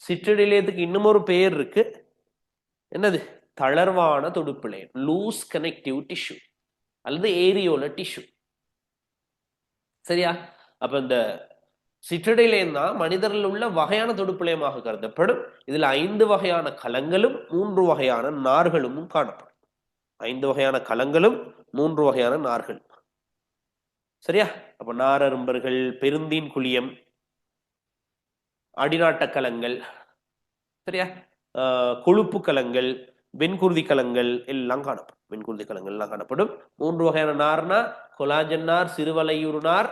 சிற்றிடையத்துக்கு இன்னும் ஒரு பெயர் இருக்கு. என்னது? தளர்வான தொடுப்புழையம், லூஸ் கனெக்டிவ் டிஷ்யூ அல்லது ஏரியோல டிஷ்யூ. சரியா? அப்ப இந்த சிற்றிடையிலேயும் தான் மனிதரில் உள்ள வகையான தொடுப்புழையமாக கருதப்படும். இதுல 5 வகையான கலங்களும் 3 வகையான நார்களும் காணப்படும். 5 வகையான கலங்களும் 3 வகையான நார்களும். சரியா? அப்ப நாரரும்பர்கள், பெருந்தீன் குழியம், அடிநாட்ட கலங்கள், சரியா, கொழுப்பு கலங்கள், வெண்குருதி கலங்கள் எல்லாம் காணப்படும். வெண்குருதி கலங்கள் எல்லாம் காணப்படும். 3 வகையான நார்னா கொலாஜன் நார், சிறுவலையுறு நார்,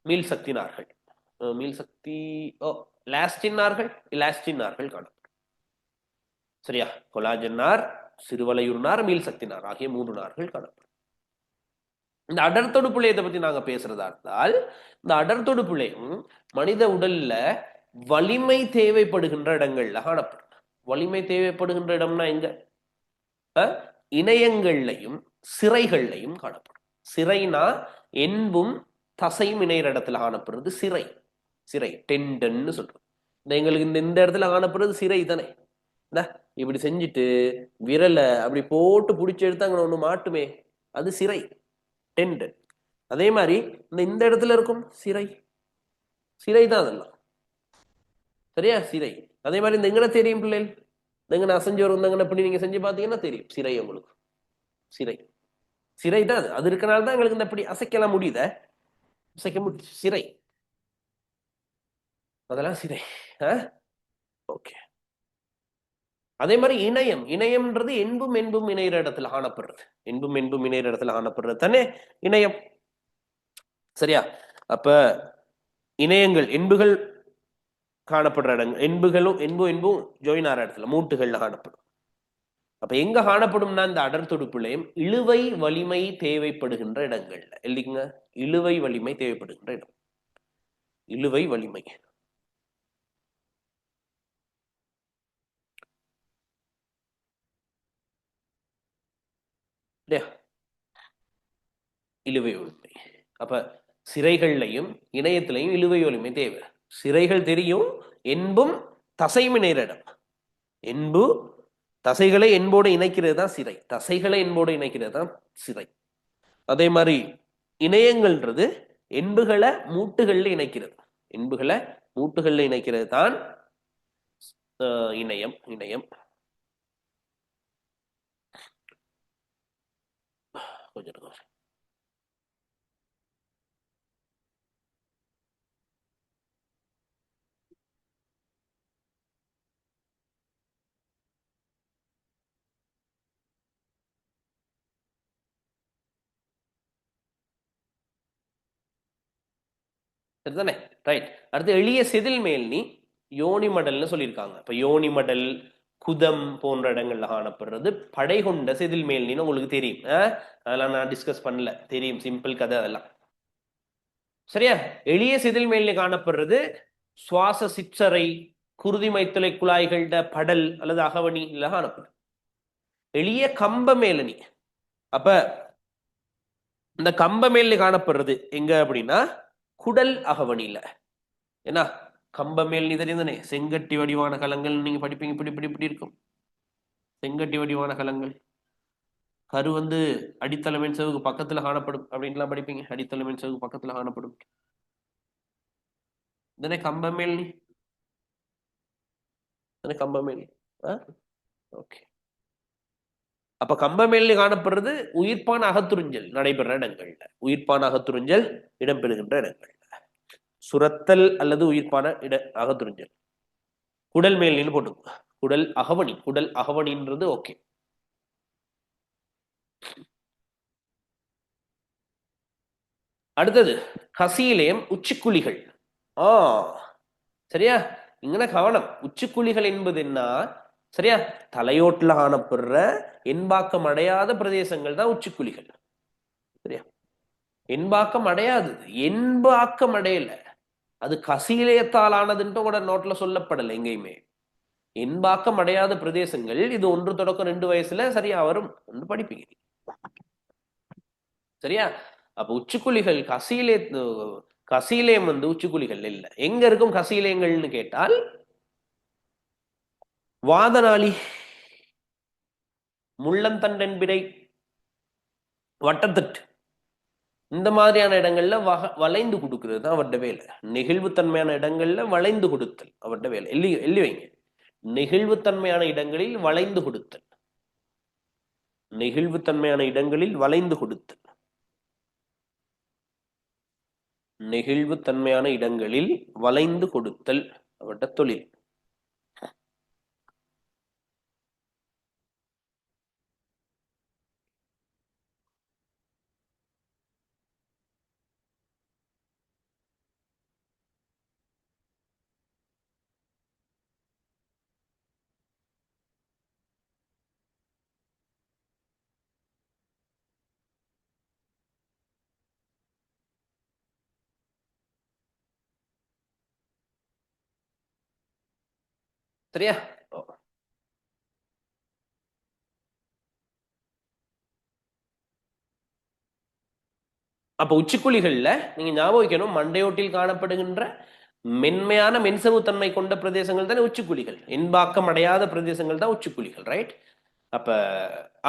மீள் சக்தி நார்கள். மீள் சக்தி லாஸ்டின் நார்கள், இலாஸ்டின் நார்கள் காணப்படும். சரியா? கொலாஜன் நார், சிறுவலையுறு நார், மீள் சக்தி நார் ஆகிய 3 நார்கள் காணப்படும். இந்த அடர் தொடுப்புழையத்தை பத்தி நாங்க பேசுறதா இருந்தால், இந்த அடர் தொடுப்புழையம் மனித உடல்ல வலிமை தேவைப்படுகின்ற இடங்கள்ல காணப்படும். வலிமை தேவைப்படுகின்ற இடம்னா எங்க? இணையங்கள்லையும் சிறைகள்லையும் காணப்படும். சிறைனா என்பும் தசையும் இணையிற இடத்துல காணப்படுறது சிறை. சிறை டெண்டன்னு சொல்றோம். எங்களுக்கு இந்த இடத்துல காணப்படுறது சிறை தானே. இப்படி செஞ்சுட்டு விரலை அப்படி போட்டு பிடிச்சி எடுத்து அங்க ஒண்ணு மாட்டுமே, அது சிறை, டெண்டன். அதே மாதிரி இந்த இடத்துல இருக்கும் சிறை, சிறை தான் அதெல்லாம். சரியா? சிறை. அதே மாதிரி இந்த எங்கன தெரியும் பிள்ளைகள்? எங்கன அசைஞ்சு வரும், எங்கன இப்படி நீங்க செஞ்சு பார்த்தீங்கன்னா தெரியும் சிறை உங்களுக்கு. சிறை, சிறை தான் அது. அது இருக்கனால தான் எங்களுக்கு இந்த இப்படி அசைக்கலாம் முடியுத, அசைக்க முடியும். சிறை, அதெல்லாம் சிறை. ஓகே. அதே மாதிரி இணையம். இணையம்ன்றது என்பும் என்பும் இணையிற இடத்துல காணப்படுறது. என்பும் என்பும் இணையிற இடத்துல காணப்படுறது தானே இணையம். சரியா? அப்ப இணையங்கள், என்புகள் காணப்படுற இடங்கள், என்புகளும் என்பும் ஜாயின் ஆகிற இடத்துல மூட்டுகள்ல காணப்படும். அப்ப எங்க காணப்படும்னா இந்த அடர் தொடுப்புழையம் இழுவை வலிமை தேவைப்படுகின்ற இடங்கள்ல. எழுதிக்குங்க, இழுவை வலிமை தேவைப்படுகின்ற இடம். இழுவை வலிமை. இழுவை வலிமை. அப்ப சிறைகள்லையும் இணையத்திலையும் இழுவை வலிமை தேவை. சிறைகள் தெரியும், என்பும் தசையும் இணைகிற இடம். என்பு தசைகளை என்போடு இணைக்கிறது தான் சிறை. தசைகளை என்போடு இணைக்கிறது தான் சிறை. அதே மாதிரி இணையங்கள்ன்றது என்புகளை மூட்டுகள்ல இணைக்கிறது. என்புகளை மூட்டுகள்ல இணைக்கிறது தான் இணையம். இணையம் கொஞ்சம் சரிதானே? ரைட். அடுத்து எளிய செதில் மேல்நி யோனி மடல்னு சொல்லியிருக்காங்க. இப்ப யோனி மடல், குதம் போன்ற இடங்கள்ல காணப்படுறது படை கொண்ட செதில் மேல்னின்னு உங்களுக்கு தெரியும். அதெல்லாம் நான் டிஸ்கஸ் பண்ணல, தெரியும், சிம்பிள் கதை அதெல்லாம். சரியா? எளிய செதில் மேல்நி காணப்படுறது சுவாச சிற்றறை, குருதி மைத்துளை குழாய்கள படல் அல்லது அகவணி இல்ல காணப்படும். எளிய கம்ப மேலணி. அப்ப இந்த கம்ப மேல்நி காணப்படுறது எங்க அப்படின்னா குடல் அகவணியில. ஏன்னா கம்ப மேல் தெரியுதானே, செங்கட்டி வடிவான கலங்கள் நீங்க படிப்பீங்க. இப்படி இப்படி இப்படி இருக்கும் செங்கட்டி வடிவான கலங்கள். கரு வந்து அடித்தளமின் செவுக்கு பக்கத்துல காணப்படும் அப்படின்லாம் படிப்பீங்க. அடித்தளமின் செவுக்கு பக்கத்துல காணப்படும். இதனே கம்பமேல் கம்பமேல். ஓகே. அப்ப கம்பமேல் காணப்படுறது உயிர்ப்பான அகத்துறிஞ்சல் நடைபெற இடங்கள்ல, உயிர்ப்பான அகத்துறிஞ்சல் இடம்பெறுகின்ற இடங்கள்ல சுரத்தல் அல்லது உயிர்ப்பான அகத்துறிஞ்சல். குடல் மேல் போட்டு குடல் அகவணி, குடல் அகவணின்றது ஓகே. அடுத்தது கசீலேயம் உச்சிக்குழிகள். சரியா, இங்கன கவனம். உச்சிக்குழிகள் என்பது என்ன? சரியா, தலையோட்டுல காணப்படுற என்பாக்கம் அடையாத பிரதேசங்கள் தான் உச்சிக்குழிகள். சரியா, என்பாக்கம் அடையாதது, என்பாக்கம் அடையல, அது கசீலேயத்தால் ஆனதுன்ட்டு கூட நோட்ல சொல்லப்படலை எங்கேயுமே. என்பாக்கம் அடையாத பிரதேசங்கள் இது 1 தொடக்கம் 2 வயசுல சரியா வரும், ஒன்று படிப்பீங்க. சரியா, அப்ப உச்சிக்குழிகள் கசீலேயம் வந்து உச்சிக்குழிகள் இல்ல. எங்க இருக்கும் கசீலேயங்கள்னு கேட்டால் வாதனாளி, முள்ளந்தண்டன்பிடை, வட்டத்தட்டு, இந்த மாதிரியான இடங்கள்ல வளைந்து கொடுக்கிறது தான் அவருடைய வேலை. நெகிழ்வுத்தன்மையான இடங்கள்ல வளைந்து கொடுத்தல் அவருடைய வேலை. எள்ளி வைங்க. நெகிழ்வுத்தன்மையான இடங்களில் வளைந்து கொடுத்தல், நெகிழ்வுத்தன்மையான இடங்களில் வளைந்து கொடுத்தல், நெகிழ்வுத்தன்மையான இடங்களில் வளைந்து கொடுத்தல் அவருடைய தொழில். சரியா, அப்ப உச்சிக்குழிகள்ல நீங்க ஞாபகம் வைக்கணும், மண்டையோட்டில் காணப்படுகின்ற மென்மையான மென்சவுத்தன்மை கொண்ட பிரதேசங்கள் தானே உச்சிக்குழிகள். என்பாக்கம் அடையாத பிரதேசங்கள் தான் உச்சிக்குழிகள். ரைட். அப்ப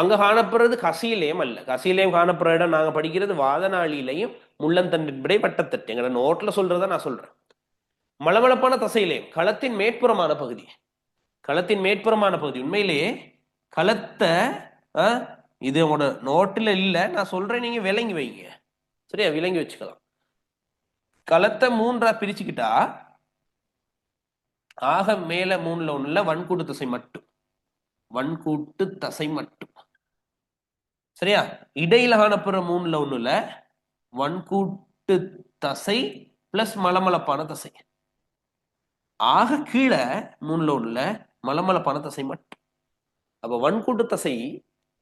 அங்க காணப்படுறது கசீலேயம் அல்ல. கசீலேயம் காணப்படுற இடம் நாங்க படிக்கிறது வாதனாளியிலையும் முள்ளந்தண்டின்படை வட்டத்தட்டு. எங்களோட நோட்ல சொல்றத நான் சொல்றேன். மளமளப்பான தசையிலேயம் களத்தின் மேற்புறமான பகுதி, களத்தின் மேற்புறமான பகுதி. உண்மையிலேயே களத்தை இது உங்களோட நோட்டில் இல்ல, நான் சொல்றேன், நீங்க விளங்கி வைங்க. சரியா, விளங்கி வச்சுக்கலாம். களத்தை 3ஆ பிரிச்சுக்கிட்டா ஆக மேல 3ல 1ல வன்கூட்டு தசை மட்டும், வன்கூட்டு தசை மட்டும். சரியா, இடையில காணப்படுற 3ல 1ல வன்கூட்டு தசை பிளஸ் மலமளப்பான தசை. ஆக கீழே 3ல 1ல மலமளப்பான தசை மட்டும். அப்ப வன்கூட்டு தசை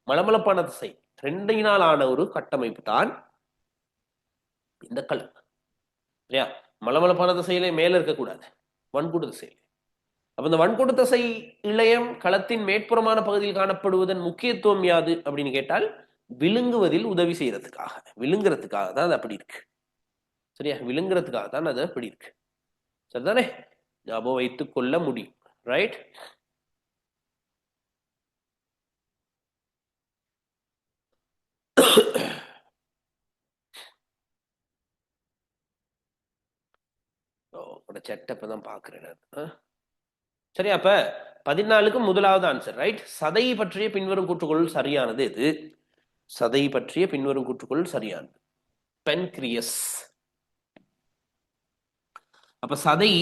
மலமளப்பான தசை ரெண்டினால் ஆன ஒரு கட்டமைப்பு தான் இந்த களம். சரியா, மலமளப்பான தசையிலே மேல இருக்கக்கூடாது, வன்கூட்டு தசையிலே. அப்ப இந்த வன்கூட்டு தசை இளையம் களத்தின் மேற்புறமான பகுதியில் காணப்படுவதன் முக்கியத்துவம் யாது அப்படின்னு கேட்டால் விழுங்குவதில் உதவி செய்யறதுக்காக, விழுங்குறதுக்காக தான் அது அப்படி இருக்கு. சரியா, விழுங்குறதுக்காக தான் அது அப்படி இருக்கு. சரிதானே, ஞாபகம் வைத்துக் கொள்ள முடியும். ரைட். செட்டப்பதான் பாக்குறேன். சரி, அப்ப 14க்கு முதலாவது ஆன்சர். ரைட். சதை பற்றிய பின்வரும் கூற்றுக்குள் சரியானது எது? சதை பற்றிய பின்வரும் கூற்றுக்குள் சரியானது பென்கிரியஸ். அப்ப சதை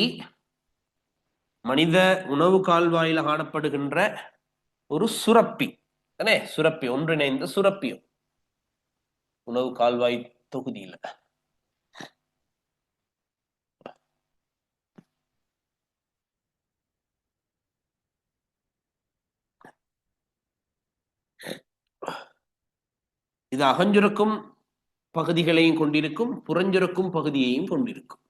மனித உணவு கால்வாயில காணப்படுகின்ற ஒரு சுரப்பி தானே, சுரப்பி, ஒன்றிணைந்த சுரப்பியும் உணவு கால்வாய் தொகுதியில. இது அகஞ்சுரக்கும் பகுதிகளையும் கொண்டிருக்கும், புறஞ்சுரக்கும் பகுதியையும் கொண்டிருக்கும்.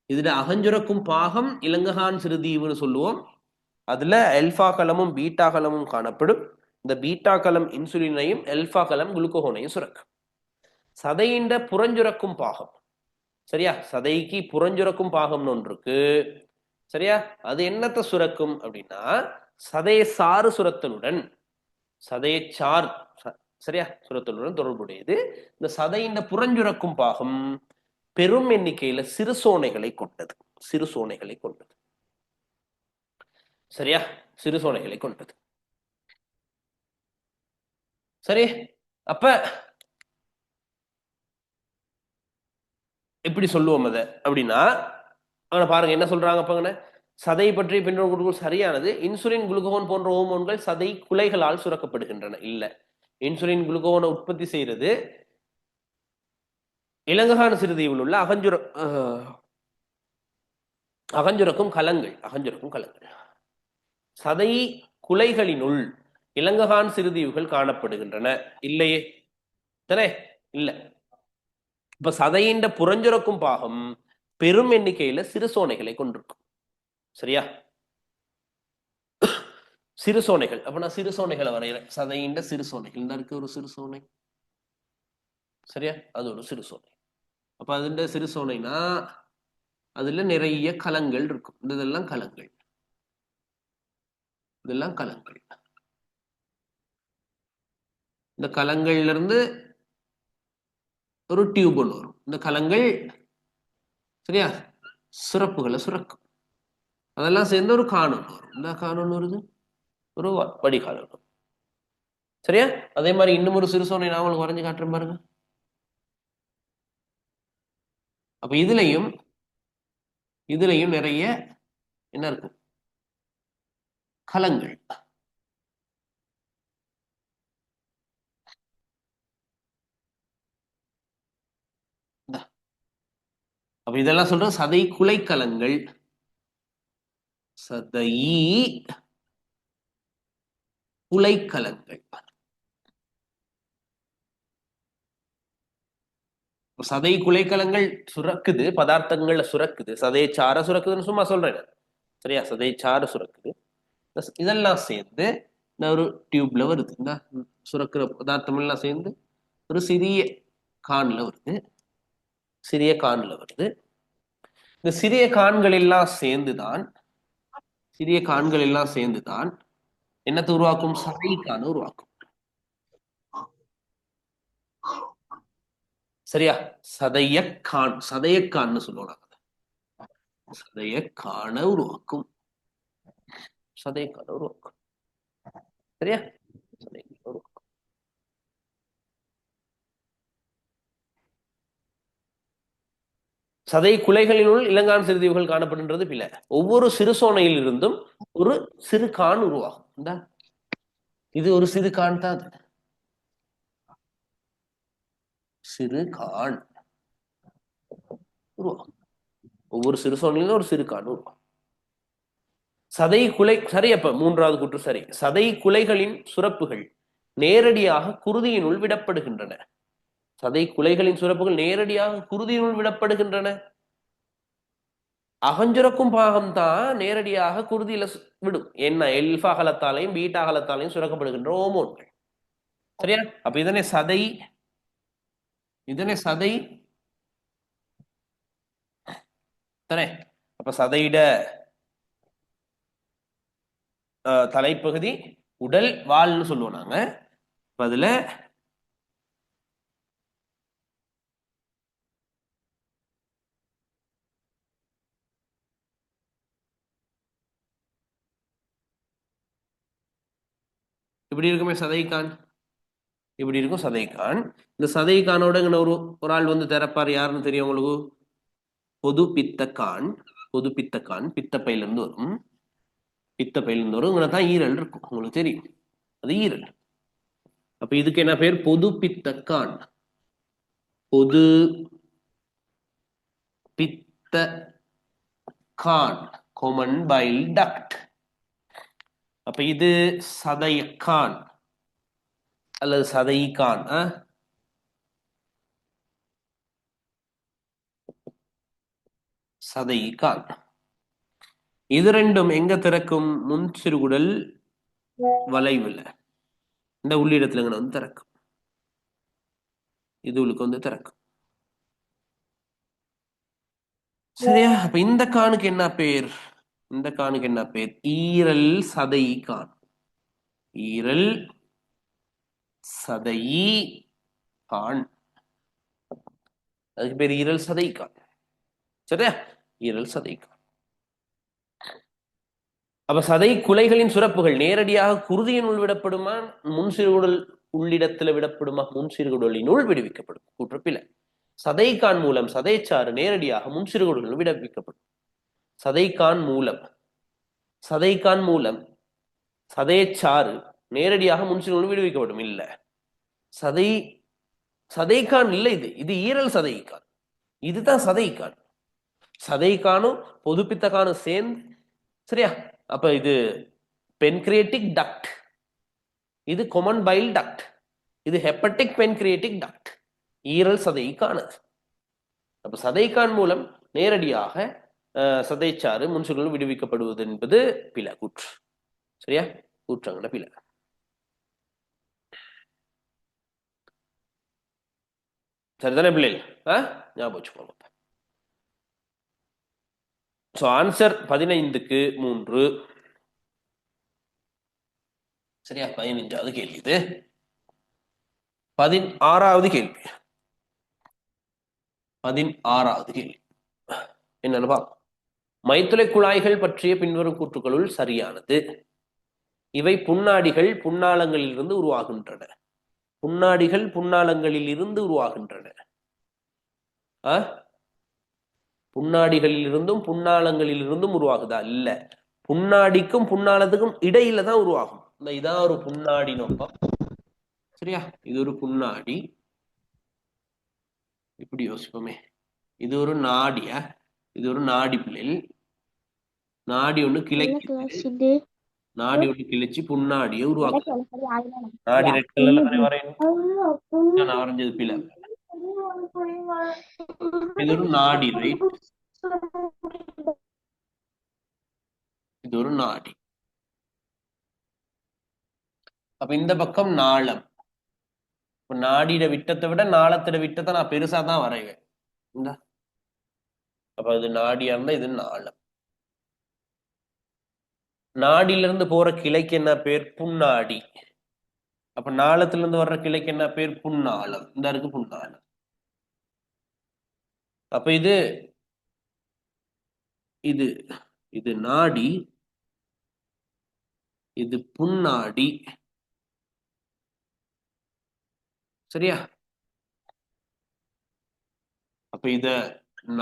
இதுல அகஞ்சுரக்கும் பாகம் இலங்ககான் சிறுதீவுன்னு சொல்லுவோம். அதுல எல்பா கலமும் பீட்டா கலமும் காணப்படும். இந்த பீட்டா கலம் இன்சுலினையும் எல்பா கலம் குளுக்கோகோனையும் சுரக்கும். சதையின்ற புறஞ்சுரக்கும் பாகம், சரியா, சதைக்கு புறஞ்சுரக்கும் பாகம்னு ஒன்று இருக்கு. சரியா, அது என்னத்தை சுரக்கும் அப்படின்னா சதையை சாறு சுரத்தலுடன், சதையை சார் சரியா? சுரத்தலுடன் தொடர்புடையது. இந்த சதையின் புறஞ்சுரக்கும் பாகம் பெரும் எண்ணிக்கையில சிறு சோனைகளை கொண்டது. சிறு சோனைகளை கொண்டது. சரியா? சிறு சோனைகளை கொண்டது. சரி, அப்ப எப்படி சொல்லுவோம் அத அப்படின்னா, பாருங்க என்ன சொல்றாங்க பாருங்க. சதை பற்றி பின்னோக்கு சரியானது. இன்சுலின் குளுக்கோன் போன்ற ஹோமோன்கள் சதை குலைகளால் சுரக்கப்படுகின்றன. இல்ல, இன்சுலின் குளுக்கோனை உற்பத்தி செய்யறது இலங்ககான சிறுதீவில் உள்ள அகஞ்சுரக்கும் கலங்கள். சதை குலைகளினுள் இலங்ககான் சிறுதீவுகள் காணப்படுகின்றன. இல்லையே தானே? இல்ல. இப்ப சதையின் புறஞ்சுரக்கும் பாகம் பெரும் எண்ணிக்கையில சிறு சோனைகளை கொண்டிருக்கும். சரியா? சிறு சோனைகள். அப்ப நான் சிறு சோனைகளை வரைகிறேன். சதையின் சிறு சோனைகள். இந்த இருக்கு ஒரு சிறு சோனை. சரியா? அது ஒரு சிறு சோனை. அப்ப அதுண்ட சிறு சோனைனா அதுல நிறைய கலங்கள் இருக்கும். இதெல்லாம் கலங்கள். இதெல்லாம் கலங்கள். இந்த கலங்கள்ல இருந்து ஒரு டியூப் ஒன்று வரும். இந்த கலங்கள் சரியா சுரப்புகளை சுரக்கும். அதெல்லாம் சேர்ந்து ஒரு காணொன் வரும். இந்த காணொன் வருது ஒரு வடிகாலம். சரியா? அதே மாதிரி இன்னும் ஒரு சிறுசோனை நான் உங்களுக்கு வரைஞ்சு காட்டுறேன் பாருங்க. அப்ப இதுலயும் நிறைய என்ன இருக்கும்? கலங்கள். அப்ப இதெல்லாம் சொல்ற சதை குலைக்கலங்கள். சதை குலைக்கலங்கள். சதை குலைக்கலங்கள் சுரக்குது, பதார்த்தங்கள்ல சுரக்குது. சதையை சார சுரக்குதுன்னு சும்மா சொல்றேன். சரியா? சதையை சார சுரக்குது. இதெல்லாம் சேர்ந்து இந்த ஒரு டியூப்ல வருது. இந்த சுரக்கிற பதார்த்தம் எல்லாம் சேர்ந்து ஒரு சிறிய கான்ல வருது. இந்த சிறிய கான்கள் எல்லாம் சேர்ந்துதான் என்னத்தை உருவாக்கும்? சதைக்கான உருவாக்கும். சரியா? சதையக்கான்னு சொல்லுவாங்க. சதையக்கான உருவாக்கும். சரியா? சதை குலைகளினுள் இலங்கான் சிறுதீவுகள் காணப்படுகின்றது. பில ஒவ்வொரு சிறு சோனையில் இருந்தும் ஒரு சிறு கான் உருவாகும். இது ஒரு சிறு கான் தான். சிறு கான் உருவாகும். ஒவ்வொரு சிறு சோனையிலும் ஒரு சிறு கான் உருவாகும். சதை குலை சரி. அப்ப மூன்றாவது கூற்று சரி. சதை குலைகளின் சுரப்புகள் நேரடியாக குருதியினுள் விடப்படுகின்றன. சதை குலைகளின் சுரப்புகள் நேரடியாக குருதியினுள் விடப்படுகின்றன. அகஞ்சுரக்கும் பாகம் தான் நேரடியாக குருதியில விடும். என்ன? எல்பா அகலத்தாலையும் பீட்டா அகலத்தாலையும் சுரக்கப்படுகின்ற ஹோமோன்கள். சரியா? அப்ப இதனை சதை தானே. அப்ப சதையிட தலைப்பகுதி உடல் வால்னு சொல்லுவோம் நாங்க. அதுல இப்படி இருக்குமே சதைக்கான். இப்படி இருக்கும் சதைக்கான். இந்த சதைக்கானோட ஒரு ஆள் வந்து திறப்பார். யாருன்னு தெரியும் உங்களுக்கு? பொது பித்தக்கான். பித்தப்பையில இருந்து வரும். தான் ஈரல் இருக்கும். உங்களுக்கு தெரியும், அது ஈரல். அப்ப இதுக்கு என்ன பேர்? பொது பித்தக்கான். பொது பித்தக்கான், காமன் பைல் டக்ட். அப்ப இது சதையக்கான் அல்லது சதைக்கான். சதைக்கான். இது ரெண்டும் எங்க திறக்கும்? முன் சிறுகுடல் வளைவுல இந்த உள்ளிடத்துல வந்து திறக்கும். இது உள்ளுக்கு வந்து திறக்கும். சரியா? அப்ப இந்த கானுக்கு என்ன பேர்? ஈரல் சதை கான். ஈரல் சதை கான். அதுக்கு பேர் ஈரல் சதை கான். சரியா? ஈரல் சதை கான். அப்ப சதை குலைகளின் சுரப்புகள் நேரடியாக குருதியின் உள் விடப்படுமா, முன்சிறுகுடல் உள்ளிடத்துல விடப்படுமா? முன்சிறுகுடலினுள் விடுவிக்கப்படும். கூற்றப்பில சதைக்கான் மூலம் சதைச்சாறு நேரடியாக முன்சிறுகுடலில் விடுவிக்கப்படும். சதைக்கான் மூலம் சதைச்சாறு நேரடியாக முன்சிறுகுடலில் விடுவிக்கப்படும். இல்ல, சதை சதைக்கான் இல்ல, இது ஈரல் சதைக்கான். இதுதான் சதைக்கான். சதைக்கானும் பொதுப்பித்தக்கானும் சேர்ந்து. சரியா? அப்ப இது பென்கிரியேட்டிக் டக்ட், இது கொமன் பைல் டக்ட், இது ஹெப்பட்டிக் பென்கிரியேட்டிக் டக்ட். ஈரல் சதைக்கானது. அப்ப சதைக்கான் மூலம் நேரடியாக சதைச்சாறு முன்சுகள் விடுவிக்கப்படுவது என்பது பில கூற்று. சரியா? கூற்றங்கள பில. சரிதானே பிள்ளைகள்? ஞாபகம் வச்சுக்கோங்க. ஆன்சர் 15க்கு 3. சரியா? 15வது கேள்வி. இது 16வது கேள்வி. 16வது கேள்வி என்னன்னு பார்ப்போம். மைத்துளை குழாய்கள் பற்றிய பின்வரும் கூற்றுகளுள் சரியானது. இவை புண்ணாடிகள் புண்ணாளங்களில் இருந்து உருவாகின்றன. புண்ணாடிகள் புண்ணாளங்களில் இருந்து உருவாகின்றன. புண்ணாடிகளில் இருந்தும் புண்ணாளங்களில் இருந்தும் உருவாகுதா? இல்ல, புண்ணாடிக்கும் புண்ணாளத்துக்கும் இடையில தான் உருவாகும். இதான் ஒரு புண்ணாடி நோக்கம். சரியா? இது ஒரு புண்ணாடி. இப்படி யோசிப்போமே, இது ஒரு நாடியா, இது ஒரு நாடி பிள்ளைகள். நாடி ஒண்ணு கிளைக்குது, நாடி ஒண்ணு கிளைச்சு புண்ணாடியை உருவாக்கும். நாடி ரெட் கலர்ல தானே வரையணும். நான் வரைஞ்சது பிள்ளை. இது ஒரு நாடி, ரைட்? இது ஒரு நாடி. அப்ப இந்த பக்கம் நாளம். நாடியோட விட்டத்தை விட நாளத்தோட விட்டத்தை நான் பெருசா தான் வரைவேன். அப்ப இது நாடியா இருந்தா இது நாளம். நாடியில இருந்து போற கிளைக்கு என்ன பேர்? புண்ணாடி. அப்ப நாளத்துல இருந்து வர்ற கிளைக்கு என்ன பேர்? புண்ணாளம். இந்த இருக்கு புண்ணாளம். அப்ப இது இது இது நாடி, இது புண்ணாடி. சரியா? அப்ப இத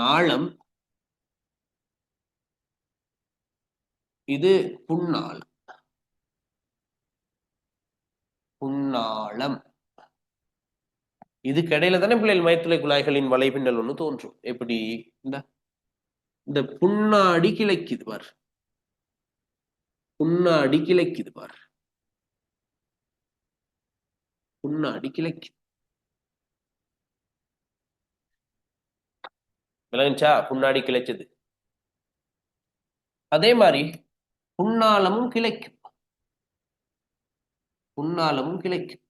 நாளம், இது புண்ணாளம். புண்ணாளம் இதுக்கு இடையில தானே பிள்ளைகள் மைத்துளை குழாய்களின் வலைப்பின்னல் ஒண்ணு தோன்றும். எப்படி? இந்த புண்ணாடி கிளைக்குது பார், புண்ணாடி கிளைக்குது பார், புண்ணாடி கிளைக்கு. விளங்குச்சா? புண்ணாடி கிளைச்சது. அதே மாதிரி புண்ணாளமும் கிளைக்கும். புண்ணாளமும் கிளைக்கும்.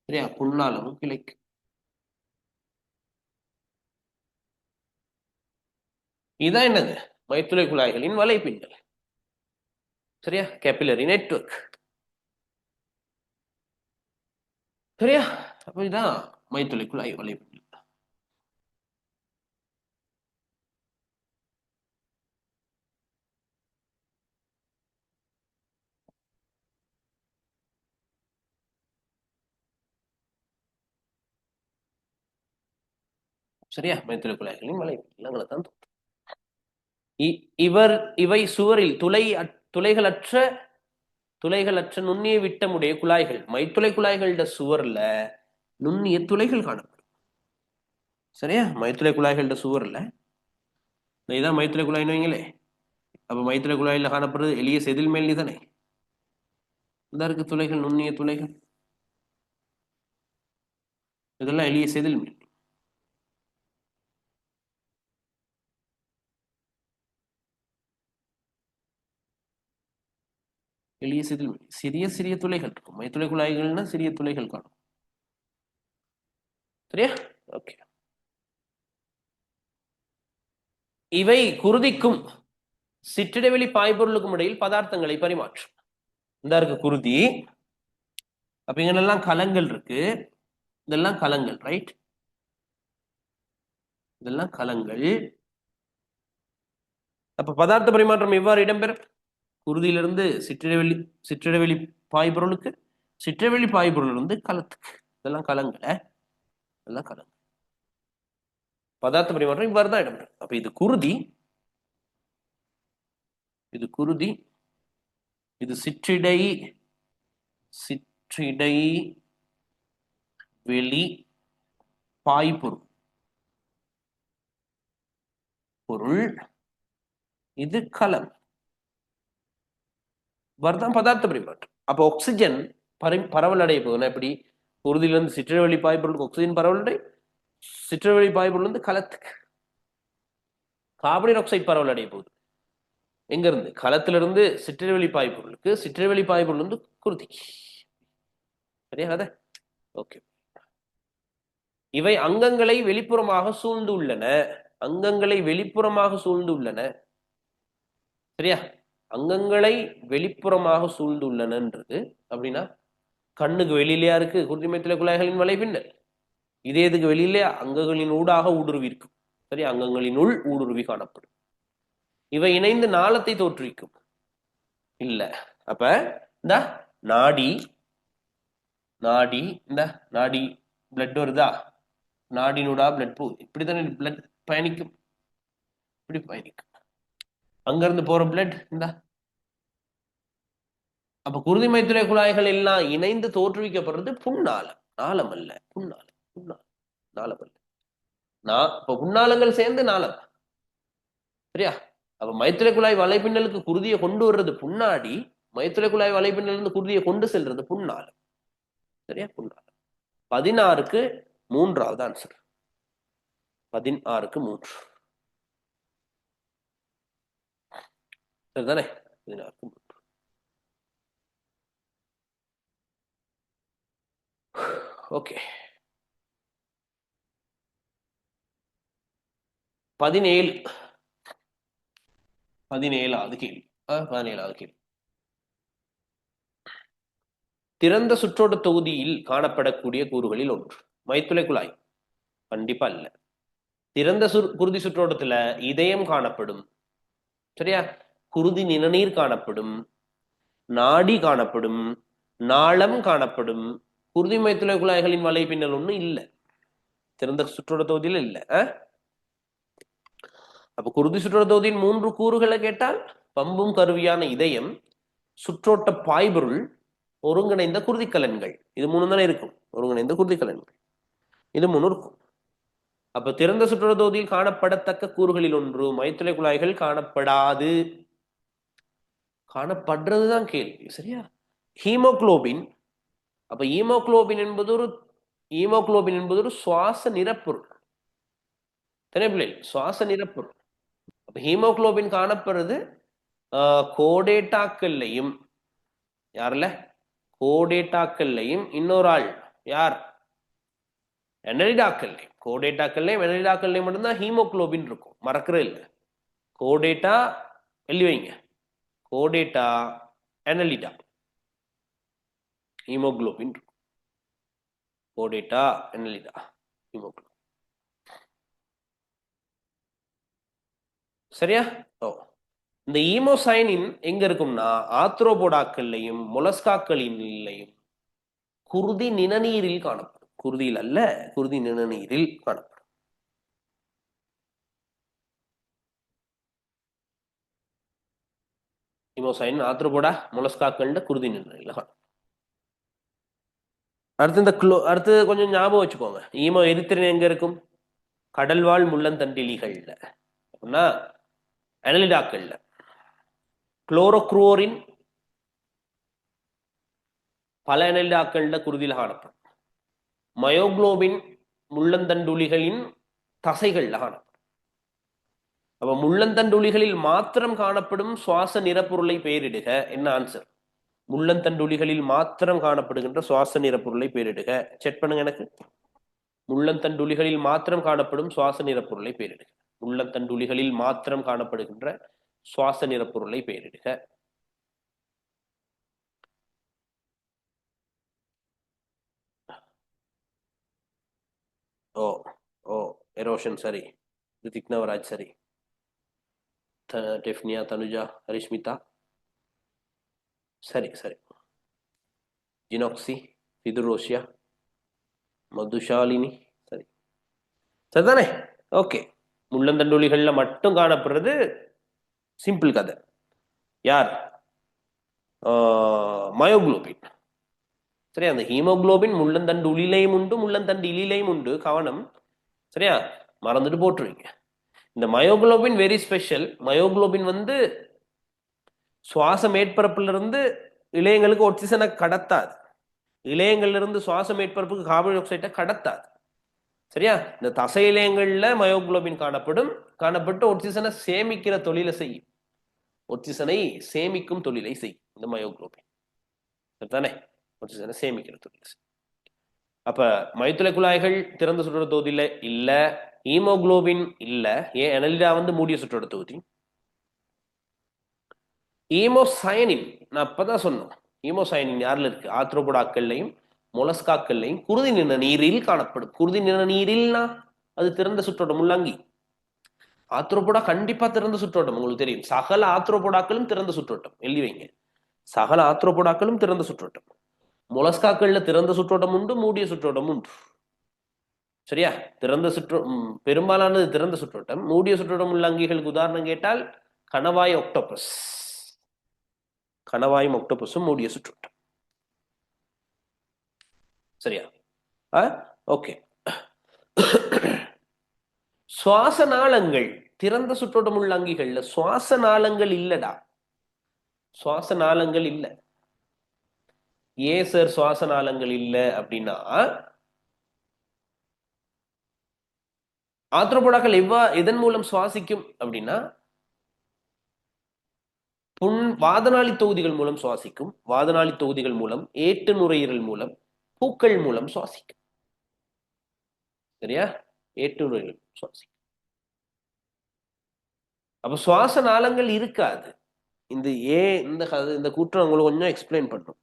சரியா? புண்ணாளமும் கிளைக்கும். இதுதான் என்னது? மைத்துளை குழாய்களின் வலைப்பின்னல். சரியா? Capillary network. சரியா? அப்ப இதுதான் மைத்துளை குழாய் வலைப்பின்னல். சரியா? மைத்துளை குழாய்களின் வலைப்பின்னல் தான். இவை சுவரில் துளைகளற்ற நுண்ணிய விட்டமுடைய குழாய்கள். மைத்துளை குழாய்களோட சுவர்ல நுண்ணிய துளைகள் காணப்படும். சரியா? மைத்துளை குழாய்களோட சுவர்ல இதான் மைத்துளை குழாய்னு வைங்களே. அப்ப மைத்துளை குழாயில காணப்படுறது எளிய செதில் மேல் தானே. இந்த இருக்கு துளைகள், நுண்ணிய துளைகள், இதெல்லாம் எளிய செதில் மேல். எளிய செதில் மேல் சிறிய சிறிய துளைகள் இருக்கும். மைத்துளை குழாய்கள்னா சிறிய துளைகள் காணும். சரியா? ஓகே. இவை குருதிக்கும் சிற்றிடைவெளி பாய்பொருளுக்கும் இடையில் பதார்த்தங்களை பரிமாற்றும். இந்த இருக்கு குருதி, அப்ப இங்கெல்லாம் கலங்கள் இருக்கு. இதெல்லாம் கலங்கள், ரைட்? இதெல்லாம் கலங்கள். அப்ப பதார்த்த பரிமாற்றம் எவ்வாறு இடம்பெறும்? குருதியிலிருந்து சிற்றிடவெளி பாய்பொருளுக்கு, சிற்றிடவெளி பாய்பொருளிலிருந்து கலத்துக்கு. இதெல்லாம் கலங்கள். இதெல்லாம் கலங்கள். பதார்த்த பரிமாற்றம் இவ்வாறு தான் இடம்பெறும். அப்ப இது குருதி, இது குருதி, இது சிற்றிடை வெளி பாய்பொருள் பொருள், இது கலம். இவ்வாறுதான் பதார்த்த பரிமாற்றம். அப்ப ஆக்சிஜன் பரவல் அடைய போகுதுன்னா எப்படி? குருதியிலிருந்து சிற்றிடவெளி பாய்பொருளுக்கு ஆக்சிஜன் பரவல் அடை, சிற்றிடவெளி பாய்பொருள் வந்து கலத்துக்கு கார்பன் டை ஆக்சைடு பரவல் அடைய போகுது. எங்க இருந்து? களத்திலிருந்து சிற்றிடவெளி பாய்பொருளுக்கு, சிற்றிடவெளி பாய்பொருள் வந்து குருதிக்கு. சரியா கதை? ஓகே. இவை அங்கங்களை வெளிப்புறமாக சூழ்ந்து உள்ளன. அங்கங்களை வெளிப்புறமாக சூழ்ந்து உள்ளன. சரியா? அங்கங்களை வெளிப்புறமாக சூழ்ந்து உள்ளனன்றது அப்படின்னா கண்ணுக்கு வெளியிலயா இருக்கு குருதி மைத்துளை குழாய்களின் வலைப்பின்னல். இதே இதுக்கு வெளியிலே அங்கங்களின் ஊடாக ஊடுருவி இருக்கும். சரி, அங்கங்களினுள் ஊடுருவி காணப்படும். இவை இணைந்து நாளத்தை தோற்றுவிக்கும். இல்ல. அப்ப இந்த நாடி இந்த நாடி பிளட் வருதா, நாடினூடா பிளட் போகுது. இப்படித்தானே பிளட் பயணிக்கும். இப்படி பயணிக்கும். அங்க இருந்து போற பிளட் இந்த அப்ப குருதி மைத்துளை குழாய்கள் எல்லாம் இணைந்து தோற்றுவிக்கப்படுறது புண்ணாலம். நாளம் அல்ல, புண்ணாலம். நாளம் அல்ல. இப்ப புண்ணாலங்கள் சேர்ந்து நாளம். சரியா? அப்ப மைத்துளை குழாய் வலைப்பின்னலுக்கு குருதியை கொண்டு வர்றது புண்ணாடி, மைத்துளை குழாய் வலைப்பின்னல் இருந்து குருதியை கொண்டு செல்றது புண்ணாலம். சரியா? புண்ணாலம். 16க்கு 3வது ஆன்சர். 16க்கு 3. சரிதானே? 16க்கு 3. ஓகே. 17வது கேள்வி. 17வது கேள்வி. திறந்த சுற்றோட்ட தொகுதியில் காணப்படக்கூடிய கூறுகளில் ஒன்று மைத்துளை குழாய். கண்டிப்பா இல்ல. திறந்த குருதி சுற்றோட்டத்துல இதயம் காணப்படும். சரியா? குருதி நிணநீர் காணப்படும், நாடி காணப்படும், நாளம் காணப்படும். குருதி மைத்துளை குழாய்களின் வலைப்பின்னல் ஒண்ணு இல்ல, திறந்த சுற்றோட்ட தொகுதியில இல்ல. அப்ப குருதி சுற்றோட்ட தொகுதியின் 3 கூறுகளை கேட்டால் பம்பும் கருவியான இதயம், சுற்றோட்ட பாய்பொருள், ஒருங்கிணைந்த குருதிக்கலன்கள். இது 3 தானே இருக்கும். ஒருங்கிணைந்த குருதிக்கலன்கள் இது 3 இருக்கும். அப்ப திறந்த சுற்றோட்ட தொகுதியில் காணப்படத்தக்க கூறுகளில் ஒன்று மைத்துளை குழாய்கள் காணப்படாது. காணப்படுறதுதான் கேள்வி. சரியா? ஹீமோகுளோபின். அப்ப ஹீமோகுளோபின் என்பது ஒரு சுவாச நிரப்பொருள். சுவாச நிரப்பொருள். அப்ப ஹீமோகுளோபின் காணப்படுறது கோடேட்டாக்கள்லையும், யாருல? கோடேட்டாக்கள்லையும், இன்னொரு ஆள் யார்? எனலிடாக்கள்லையும். கோடேட்டாக்கள்லையும் எனலிடாக்கள்லையும் மட்டும்தான் ஹீமோகுளோபின் இருக்கும். மறக்கிறது இல்லை. கோடேட்டா எழுதி வைங்க. கோடேட்டா, எனலிடா, ஹீமோகுளோபின். கோடேட்டா, எனலிடா, ஹீமோகுளோபின். சரியா? இந்த ஈமோசைனின் எங்க இருக்கும்னா ஆத்ரோபோடாக்கள்லையும் மொலஸ்காக்களின்லையும் குருதி நிணநீரில் காணப்படும். குருதியில் அல்ல, குருதி நிணநீரில் காணப்படும். ஈமோசைன் ஆத்ரோபோடா மொலஸ்காக்கள் குருதி நிணநீரில் காணப்படும். அடுத்து கொஞ்சம் ஞாபகம் வச்சுக்கோங்க. ஈமோ எரித்திரன் எங்க இருக்கும்? கடல்வாழ் முள்ளந்தண்டிலிகள்ல அப்படின்னா அனலிடாக்கள்ல. குளோரோக்ரோரின் பல அனலிடாக்கள்ல குருதியில் காணப்படும். மயோகுளோபின் முள்ளந்தண்டுளிகளின் தசைகள்ல காணப்படும். அப்ப முள்ளந்தண்டுளிகளில் மாத்திரம் காணப்படும் சுவாச நிறப்பொருளை பெயரிடுக. என்ன ஆன்சர்? முள்ளந்தண்டுளிகளில் மாத்திரம் காணப்படுகின்ற சுவாச நிறப்பொருளை பெயரிடுக. செக் பண்ணுங்க எனக்கு. முள்ளந்தண்டுளிகளில் மாத்திரம் காணப்படும் சுவாச நிறப்பொருளை பெயரிடுக. முள்ளந்தண்டுளிகளில் மாத்திரம் காணப்படுகின்ற சுவாச நிறப்பொருளை பெயரிடுக. ஓ ஓ எரோஷன் சரி, ரித்திக் நவராஜ் சரி, டெஃப்னியா, தனுஜா, ஹரிஷ்மிதா சரி சரி, ஜினோக்சி, ஃபிதுரோஷியா, மதுஷாலினி சரி, சரிதானே? ஓகே. முள்ளந்தண்டுலிகள்ல மட்டும் காணப்படுறது சிம்பிள் கதை. யார்? மயோகுளோபின். சரியா? அந்த ஹீமோகுளோபின் முள்ளந்தண்டு உளிலையும் உண்டு, முள்ளந்தண்டு இலிலையும் உண்டு. கவனம். சரியா? மறந்துட்டு போட்டுருவீங்க. இந்த மயோகுளோபின் வெரி ஸ்பெஷல். மயோகுளோபின் வந்து சுவாச மேற்பரப்புல இருந்து இழையங்களுக்கு ஆக்சிஜனை கடத்தாது. இழையங்கள்ல இருந்து சுவாச மேற்பரப்புக்கு கார்பன் டை ஆக்சைடை கடத்தாது. சரியா? இந்த தசை இழையங்கள்ல மயோகுளோபின் காணப்பட்டு ஆக்சிஜனை சேமிக்கிற தொழிலை செய்யும். ஆக்சிஜனை சேமிக்கும் தொழிலை செய்யும் இந்த மயோகுளோபின். சரிதானே? ஆக்சிஜனை சேமிக்கிற தொழிலை செய்யும். அப்ப மைத்துளை குழாய்கள் திறந்த சுற்றோட தொகுதியில இல்ல, ஹீமோகுளோபின் இல்ல. ஏன்? அனலிடா வந்து மூடிய சுற்றோட தொகுதி. ஈமோசயனின் நான் அப்பதான் சொன்னோம். ஈமோசயனின் யாருல இருக்கு? ஆத்ரோபோடாக்கள்லையும் மொலஸ்காக்கள்லையும் குருதி நிற நீரில் காணப்படும். குருதி நிற நீரில்னா அது திறந்த சுற்றோட்டம் உள்ளங்கி. ஆத்ரோபோடா கண்டிப்பா திறந்த சுற்றோட்டம், உங்களுக்கு தெரியும். சகல ஆத்ரோபோடாக்களும் திறந்த சுற்றோட்டம், எழுதி வைங்க. சகல ஆத்ரோபோடாக்களும் திறந்த சுற்றோட்டம். மொலஸ்காக்கள்ல திறந்த சுற்றோட்டம் உண்டு, மூடிய சுற்றோட்டம் உண்டு. சரியா? திறந்த பெரும்பாலானது திறந்த சுற்றோட்டம். மூடிய சுற்றோட்டம் உள்ள அங்கிகளுக்கு உதாரணம் கேட்டால் கணவாய் ஒக்டோபஸ். கணவாயும் ஒக்டோபஸும் மூடிய சுற்றோட்டம். சரியா? ஓகே. சுவாச நாளங்கள் திறந்த சுற்றோட்டம் உள்ள அங்கிகள்ல சுவாச நாளங்கள் இல்லடா. சுவாச நாளங்கள் இல்ல. ஏன் சார் சுவாச நாளங்கள் இல்ல அப்படின்னா, ஆத்ரோபோடாக்கள் எதன் மூலம் சுவாசிக்கும் அப்படின்னா வாதநாளி தொகுதிகள் மூலம் சுவாசிக்கும். வாதநாளி தொகுதிகள் மூலம், ஏட்டு நுரையீரல் மூலம், பூக்கள் மூலம் சுவாசிக்கும். சரியா? ஏட்டு நுரையீரல் சுவாசிக்கும். அப்ப சுவாச நாளங்கள் இருக்காது. இந்த கூற்றம் உங்களுக்கு கொஞ்சம் எக்ஸ்பிளைன் பண்ணும்.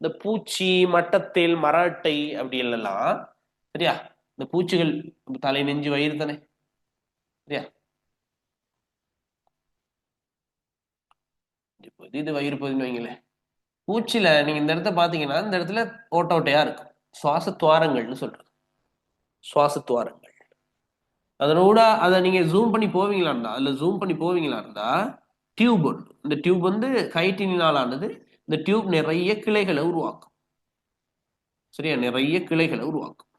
இந்த பூச்சி, மட்டத்தேல், மராட்டை அப்படி எல்லாம் சரியா? இந்த பூச்சிகள் தலை, நெஞ்சு, வயிறு தானே? சரியா? இது வயிறு பகுதின்னு வைங்களேன். பூச்சில நீங்க இந்த இடத்த பாத்தீங்கன்னா இந்த இடத்துல ஓட்ட ஓட்டையா இருக்கும். சுவாச துவாரங்கள்னு சொல்றது. சுவாச துவாரங்கள். அதனோட அதை நீங்க ஜூம் பண்ணி போவீங்களா இருந்தா, அதுல ஜூம் பண்ணி போவீங்களா இருந்தா டியூப் ஒன்று. இந்த டியூப் வந்து கைட்டினால் ஆனது. இந்த டியூப் நிறைய கிளைகளை உருவாக்கும். சரியா? நிறைய கிளைகளை உருவாக்கும்.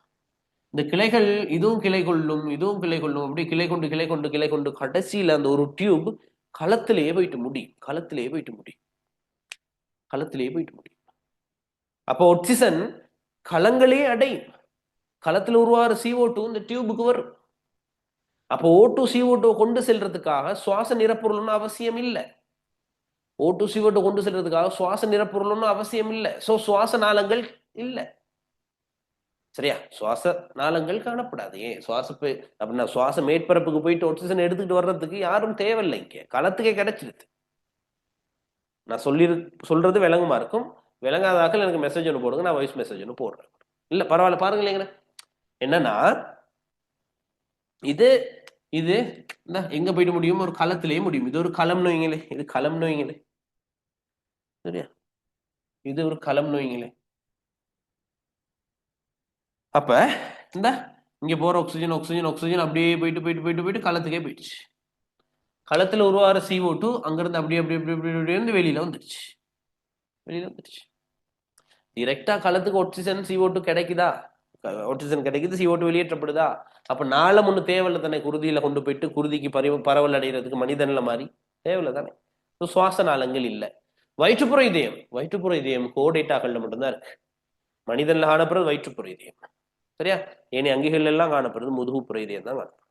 இந்த கிளைகள் இதுவும் கிளை கொள்ளும், இதுவும் கிளை கொள்ளும். அப்படியே கிளை கொண்டு கிளை கொண்டு கிளை கொண்டு கடைசியில அந்த ஒரு டியூப் களத்திலேயே போயிட்டு முடியும். களத்திலேயே போயிட்டு முடியும். களத்திலேயே போயிட்டு முடியும். அப்போ ஆக்சிஜன் களங்களே அடையும். களத்தில் உருவாகிற CO2 இந்த டியூபுக்கு வரும். அப்போ O2 CO2 கொண்டு செல்றதுக்காக சுவாச நிறப்பொருள்னு அவசியம் இல்லை. O2 CO2 கொண்டு செல்றதுக்காக சுவாச நிறப்பொருள்னு அவசியம் இல்லை. சோ சுவாச நாளங்கள் இல்லை. சரியா? சுவாச நாளங்கள் காணப்படாது. ஏன்? அப்படின்னா சுவாச மேற்பரப்புக்கு போயிட்டு ஆக்சிஜன் எடுத்துக்கிட்டு வர்றதுக்கு யாரும் தேவையில்லை. இங்க களத்துக்கே கிடைச்சிருது. நான் சொல்றது விளங்குமா இருக்கும். விளங்காதாக்கள் எனக்கு மெசேஜ் ஒன்று போடுங்க, நான் வாய்ஸ் மெசேஜ் ஒன்று போடுறேன். இல்ல பரவாயில்ல, பாருங்களேங்க. என்னன்னா இது இது எங்க போயிட்டு முடியும்? ஒரு களத்திலேயே முடியும். இது ஒரு களம் நோய்ங்களே. இது களம் நோய்ங்களே. சரியா? இது ஒரு களம் நோய்ங்களே. அப்ப இங்க போற ஆக்சிஜன் ஆக்சிஜன் ஆக்சிஜன் அப்படியே போயிட்டு போயிட்டு போயிட்டு போயிட்டு களத்துக்கே போயிடுச்சு. களத்துல உருவாகிற CO2 அங்கிருந்து அப்படியே அப்படி அப்படி அப்படி இருந்து வெளியில வந்துடுச்சு. வெளியில வந்துடுச்சு. டிரெக்டா களத்துக்கு ஆக்சிஜன் CO2 கிடைக்குதா? ஆக்சிஜன் கிடைக்குது, CO2 வெளியேற்றப்படுதா? அப்ப நாளம் ஒண்ணு தேவையில்ல தானே? குருதியில கொண்டு போயிட்டு குருதிக்கு பரவல் அடைகிறதுக்கு மனிதன்ல மாதிரி தேவையில்ல தானே? சுவாச நாளங்கள் இல்லை. வயிற்றுப்புற இதயம் கோடேட்டாக்கள்ல மட்டும்தான் இருக்கு. மனிதன்ல காணப்படுறது வயிற்றுப்புற இதயம். சரியா? ஏனி அங்கிகள் எல்லாம் காணப்படுறது முதுகுப்புற இதயம் தான் காணப்படும்.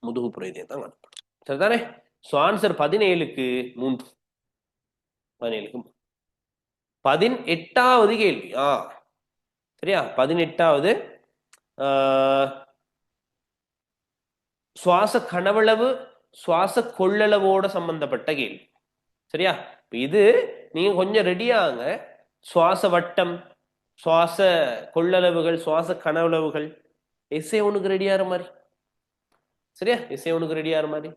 முதுகுப்புற இதயம் தான் காணப்படும். சரிதானே? So answer 17க்கு 3. 17க்கு 18வது கேள்வி. சரியா? 18வது சுவாச கனவளவு சுவாச கொள்ளளவோட சம்பந்தப்பட்ட கேள்வி. சரியா? இது நீங்க கொஞ்சம் ரெடியாங்க. சுவாச வட்டம், சுவாச கொள்ளளவுகள், சுவாச கனவளவுகள் எஸ்ஏ ஒண்ணுக்கு ரெடியாகிற மாதிரி. சரியா? எஸ்ஏ ஒண்ணுக்கு ரெடியாகிற மாதிரி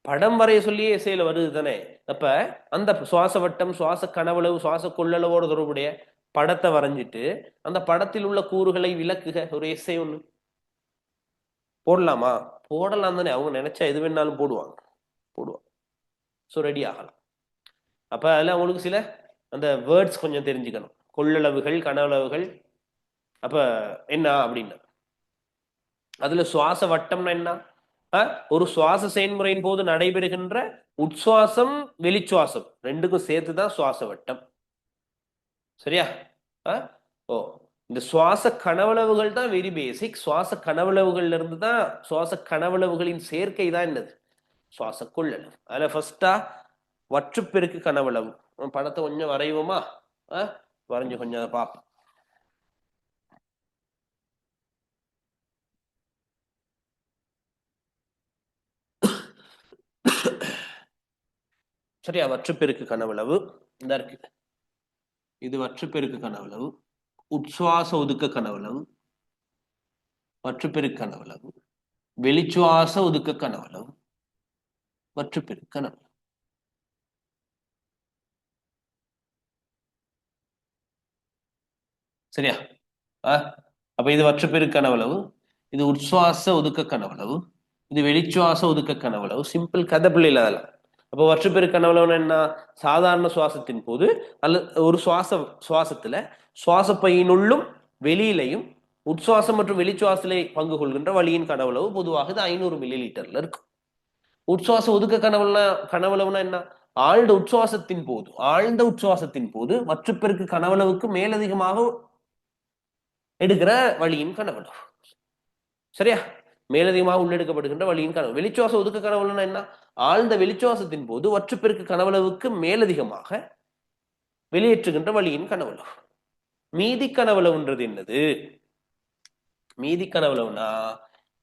படம் வரைய சொல்லியே எஸ்ஏல வருது தானே. அப்ப அந்த சுவாச வட்டம், சுவாச கனவளவு, சுவாச கொள்ளளவோட தொடர்புடைய படத்தை வரைஞ்சிட்டு அந்த படத்தில் உள்ள கூறுகளை விளக்குக ஒரு எஸ்ஏ ஒண்ணு போடலாமா? போடலாம் தானே. அவங்க நினைச்சா எது வேணாலும் போடுவாங்க. ஸோ ரெடி ஆகலாம். அப்ப அதுல உங்களுக்கு சில அந்த வேர்ட்ஸ் கொஞ்சம் தெரிஞ்சுக்கணும். கொள்ளளவுகள், கனவளவுகள் அப்ப என்ன அப்படின்னு. அதுல சுவாச வட்டம்னா என்ன? ஒரு சுவாச செயல்முறையின் போது நடைபெறுகின்ற உட்சுவாசம், வெளிச்சுவாசம் ரெண்டுக்கும் சேர்த்துதான் சுவாச வட்டம். சரியா? ஓ, இந்த சுவாச கனவளவுகள் தான் வெரி பேசிக். சுவாச கனவளவுகள்ல இருந்து தான் சுவாச கனவளவுகளின் சேர்க்கை தான் என்னது? சுவாச கொள்ளளவு. அதுல ஃபர்ஸ்டா வற்றுப்பெருக்கு கனவளவு. படத்தை கொஞ்சம் வரைவோமா? வரைஞ்சு கொஞ்சம் அதை பார்ப்போம். சரியா? வற்றுப்பெருக்கு கனவளவு இந்த இருக்கு. இது வற்றுப்பெருக்கு கனவளவு, உட்சுவாச ஒதுக்க கனவளவு, வற்றுப்பெருக்கு கனவளவு, வெளிச்சுவாச ஒதுக்க கனவளவு, வற்றுப்பெருக்கு கனவளவு. சரியா? அப்ப இது வற்றுப்பெருக்கு கனவளவு, இது உட்சுவாச ஒதுக்க கனவளவு, இது வெளிச்சுவாச ஒதுக்க கனவளவு. சிம்பிள் கதை பிள்ளைல அதெல்லாம். அப்போ வற்றுப்பெருக்கு கனவளவு என்ன? சாதாரண சுவாசத்தின் போது அல்லது ஒரு சுவாசத்துல சுவாச பையினுள்ளும் வெளியிலையும் உட்சுவாசம் மற்றும் வெளிச்சுவாசத்திலே பங்கு கொள்கின்ற வழியின் கனவளவு பொதுவாக இது 500 மில்லி லிட்டர்ல இருக்கும். உட்சுவாச ஒதுக்க கனவளவுனா என்ன? ஆழ்ந்த உட்சுவாசத்தின் போது வற்றுப்பெருக்கு கனவளவுக்கு மேலதிகமாக எடுக்கிற வழியின் கனவளவு. சரியா? மேலதிகமாக உள்ளெடுக்கப்படுகின்ற வழியின் கனவு. வெளிச்சுவாச ஒதுக்க கனவளவுனா என்ன? ஆழ்ந்த வெளிச்சுவாசத்தின் போது வற்றுப்பெருக்கு கனவளவுக்கு மேலதிகமாக வெளியேற்றுகின்ற வழியின் கனவளவு. மீதி கனவளவுன்றது என்னது? மீதி கனவளவுனா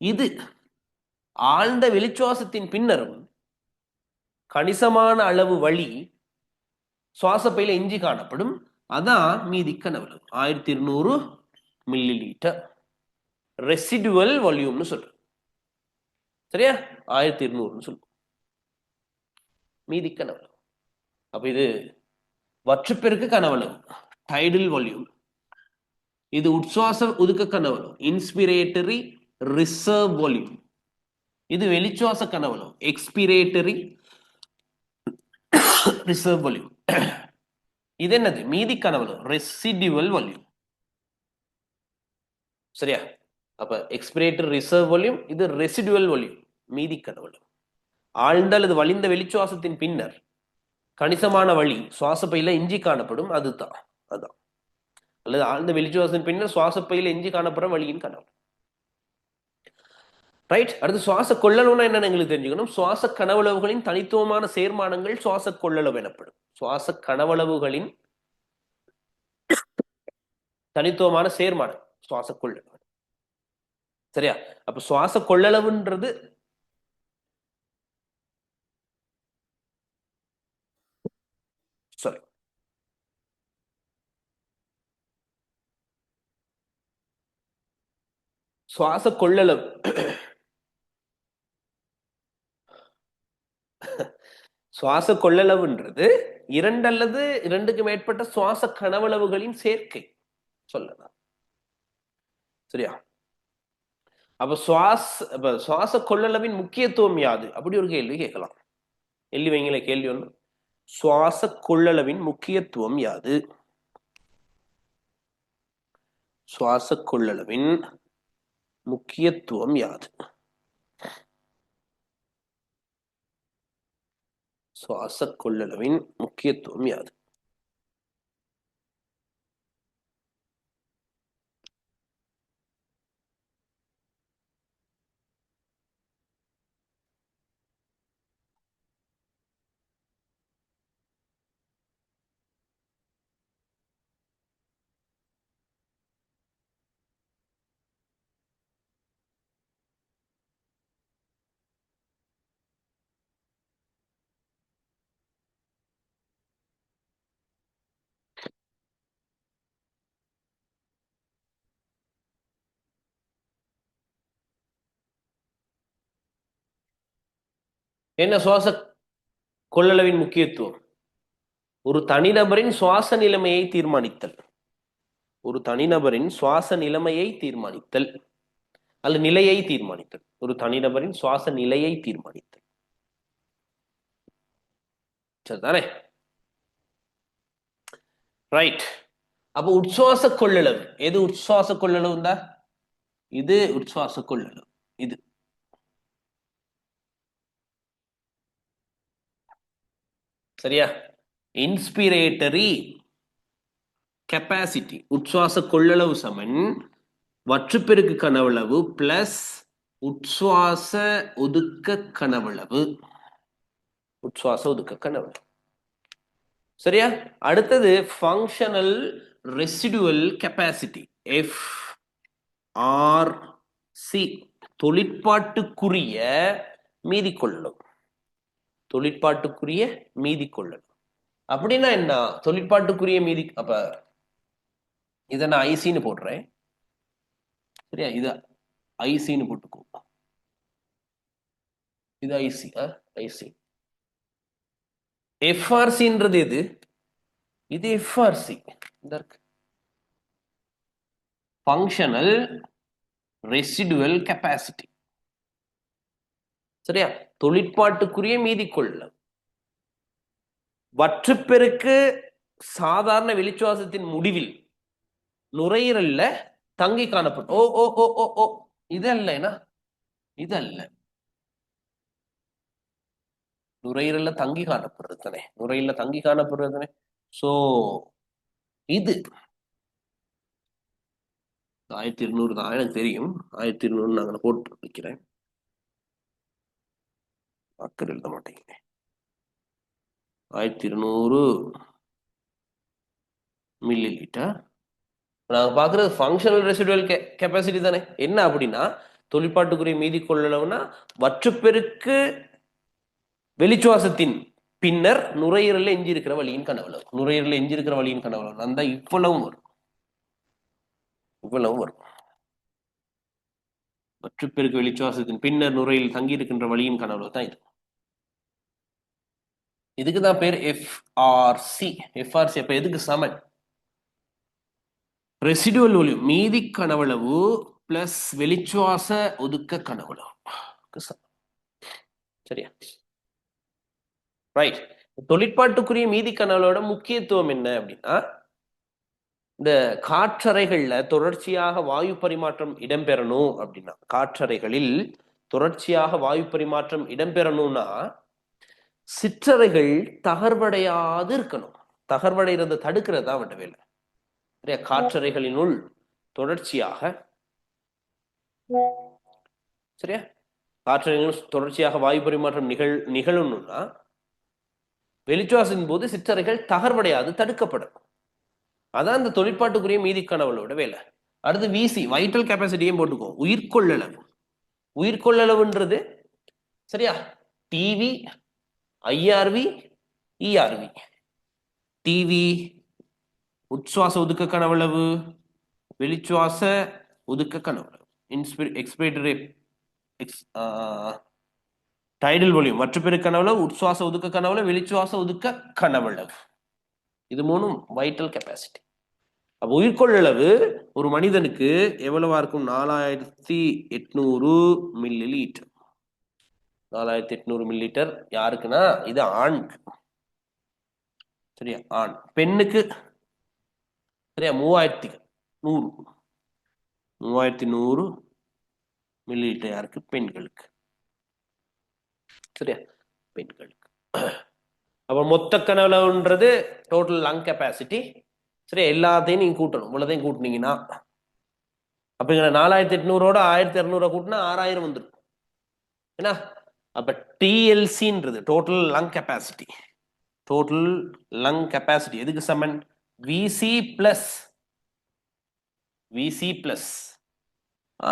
இது ஆழ்ந்த வெளிச்சுவாசத்தின் பின்னரும் கணிசமான அளவு வழி சுவாச பையில எஞ்சி காணப்படும். அதான் மீதி கனவளவு. 1200 மில்லி லிட்டர் ரெசிடுவல் வால்யூம்னு சொல்றோம். சரியா? 1200 சொல்லுவோம் மீதி கனவளவு. அப்ப இது வற்றுப்பெருக்கு கனவளவு, டைடல் வால்யூம். இது உட்சுவாச ஒதுக்க கனவளவு, இன்ஸ்பிரேட்டரி ரிசர்வ் வால்யூம். இது வெளிச்சுவாச கனவளவு, எக்ஸ்பிரேட்டரி ரிசர்வ் வால்யூம். இது என்னது? மீதி கனவளவு, ரெசிடுவல் வால்யூம். சரியா? அப்ப எக்ஸ்பிரேட்டரி ரிசர்வ் வால்யூம், இது ரெசிடுவல் வால்யூம், மீதி கனவளவு. ஆழ்ந்த அல்லது வலிந்த வெளிச்சுவாசத்தின் பின்னர் கணிசமான வழி சுவாச பையில எஞ்சி காணப்படும். அதுதான் அதான். அல்லது ஆழ்ந்த வெளிச்சுவாசத்தின் பின்னர் சுவாச பையில எஞ்சி காணப்படுற வழியின் கனவு. ரைட். அடுத்து சுவாச கொள்ளளவுனா என்னன்னு எங்களுக்கு தெரிஞ்சுக்கணும். சுவாச கனவளவுகளின் தனித்துவமான சேர்மானங்கள் சுவாச கொள்ளளவு எனப்படும். சுவாச கனவளவுகளின் தனித்துவமான சேர்மானம் சுவாச கொள்ளளவு. சரியா? அப்ப சுவாச கொள்ளளவுன்றது சாரி சுவாச கொள்ளளவு சுவாச கொள்ளளவுன்றது இரண்டு அல்லது இரண்டுக்கு மேற்பட்ட சுவாச கனவளவுகளின் சேர்க்கை சொல்லலாம். சரியா? அப்ப சுவாச கொள்ளளவின் முக்கியத்துவம் யாது? அப்படி ஒரு கேள்வி கேட்கலாம். எள்ளி வைங்கள கேள்வி ஒண்ணு. சுவாச கொள்ளளவின் முக்கியத்துவம் யாது? சுவாச கொள்ளளவின் முக்கியத்துவம் யாது? சுவாச கொள்ளளவின் முக்கியத்துவம் யாது? என்ன சுவாச கொள்ளளவின் முக்கியத்துவம்? ஒரு தனிநபரின் சுவாச நிலைமையை தீர்மானித்தல். ஒரு தனிநபரின் சுவாச நிலைமையை தீர்மானித்தல் அல்லது நிலையை தீர்மானித்தல். ஒரு தனிநபரின் சுவாச நிலையை தீர்மானித்தல். சரிதானே? ரைட். அப்ப உட்சுவாச கொள்ளளவு எது? உட்சுவாச கொள்ளளவு தான் இது. உட்சுவாச கொள்ளளவு இது. சரியா? இன்ஸ்பிரேட்டரி கெப்பாசிட்டி உட்சுவாச கொள்ளளவு சமன் வற்றுப்பெருக்கு கனவளவு பிளஸ் உட்சுவாச ஒதுக்க கனவளவு. உட்சுவாச ஒதுக்க கனவளவு. சரியா? அடுத்தது ஃபங்க்ஷனல் ரெசிடுவல் கெப்பாசிட்டி FRC தொழிற்பாட்டுக்குரிய மீதி கொள்ளளவு. தொழிற்பாட்டுக்குரிய மீதி கொள்ளளவு அப்படின்னா என்ன? தொழிற்பாட்டுக்குரிய மீதி, அப்ப இதை நான் ஐசின்னு போடுறேன். சரியா? இது ஐசின்னு போட்டுக்கோ. இது ஐசி. ஐசி. எஃப்ஆர்சின்றது எது? இது எஃப்ஆர்சி. Functional residual capacity. சரியா? தொழிற்பாட்டுக்குரிய மீதி கொள்ளளவு. வற்றுப்பெருக்கு சாதாரண வெளிச்சுவாசத்தின் முடிவில் நுரையீரல்ல தங்கி காணப்படும். ஓ ஓ ஓ ஓ ஓ இதல்ல, இதல்ல. நுரையீரல்ல தங்கி காணப்படுறது தானே. நுரையீரல்ல தங்கி காணப்படுறது தானே. சோ இது 1200 தான் எனக்கு தெரியும். 1200 நாங்க போட்டு வைக்கிறேன். அக்கறை எழுத மாட்டேங்க. 1200 மில்லி லிட்டர். நாங்க பாக்குறது ஃபங்க்ஷனல் ரெசிடுவல் கெப்பாசிட்டி தானே. என்ன அப்படின்னா தொழிற்பாட்டுக்குரிய மீதி கொள்ளளவுனா வற்றுப்பெருக்கு வெளிச்சுவாசத்தின் பின்னர் நுரையீரல்ல எஞ்சி இருக்கிற வழியின் கனவளவு. நுரையீரல்ல எஞ்சி இருக்கிற வழியின் கனவளவு அந்த இவ்வளவும் வரும். இவ்வளவும் வரும். வற்றுப்பெருக்கு வெளிச்சுவாசத்தின் பின்னர் நுரையில் தங்கி இருக்கின்ற வழியின் கனவளவு தான் இது. இதுக்குதான் பேர் எஃப்ஆர்சி. எஃப்ஆர்சி அப்ப எதுக்கு சமன்? ரெசிடுவல் வால்யூம் மீதி கனவளவு பிளஸ் வெளிச்சுவாச ஒதுக்க கனவளவு. சரியா? ரைட். தொழிற்பாட்டுக்குரிய மீதி கனவளவோட முக்கியத்துவம் என்ன அப்படின்னா, இந்த காற்றறைகள்ல தொடர்ச்சியாக வாயு பரிமாற்றம் இடம்பெறணும் அப்படின்னா, காற்றறைகளில் தொடர்ச்சியாக வாயு பரிமாற்றம் இடம்பெறணும்னா சிற்றறைகள் தகர்வடையாது இருக்கணும். தகர்வடைகிறத தடுக்கிறது தான் அவன் வேலை. சரியா? காற்றறைகளினுள் தொடர்ச்சியாக, சரியா, காற்றறைகள் தொடர்ச்சியாக வாயு பரிமாற்றம் நிகழணும்னா வெளிச்சுவாசின் போது சிற்றறைகள் தகர்வடையாது தடுக்கப்படும். அதான் இந்த தொழிற்பாட்டுக்குரிய மீதி கனவளோட வேலை. அடுத்து விசி வைட்டல் கெப்பாசிட்டியும் போட்டுக்கோ. உயிர்கொள்ளளவு. உயிர்கொள்ளளவுன்றது சரியா டிவி, ஐஆர்வி, இஆர்வி. டிவி உட்சுவாச ஒதுக்க கனவளவு, வெளிச்சுவாச ஒதுக்க கனவளவு. எக்ஸ்பிரேட்டரி டைடல் வால்யூம் வற்றுப்பெருக்கு கனவளவு, உட்சுவாச ஒதுக்க கனவளவு, வெளிச்சுவாச ஒதுக்க கனவளவு. இது மூணும் வைட்டல் கெப்பாசிட்டி. அப்ப உயிர்கொள்ளளவு ஒரு மனிதனுக்கு எவ்வளவா இருக்கும்? 4800 மில்லி லிட்டர். 4800 மில்லி லிட்டர் யாருக்குன்னா இது ஆணுக்கு. சரியா? ஆண். பெண்ணுக்கு சரியா 3100 மில்லி லிட்டர் யாருக்கு? பெண்களுக்கு. சரியா? பெண்களுக்கு. அப்ப மொத்த கனவளவுன்றது டோட்டல் லங் கெப்பாசிட்டி. சரி, எல்லாத்தையும் நீங்க கூட்டணும். இவ்வளவுதையும் கூட்டினீங்கன்னா அப்ப இங்க 4800ஓட 1200 கூட்டினா 6000 வந்துடும். என்ன? அப்ப டிஎல்சின்றது total lung capacity. Total lung capacity எதுக்கு சமன்? விசி பிளஸ்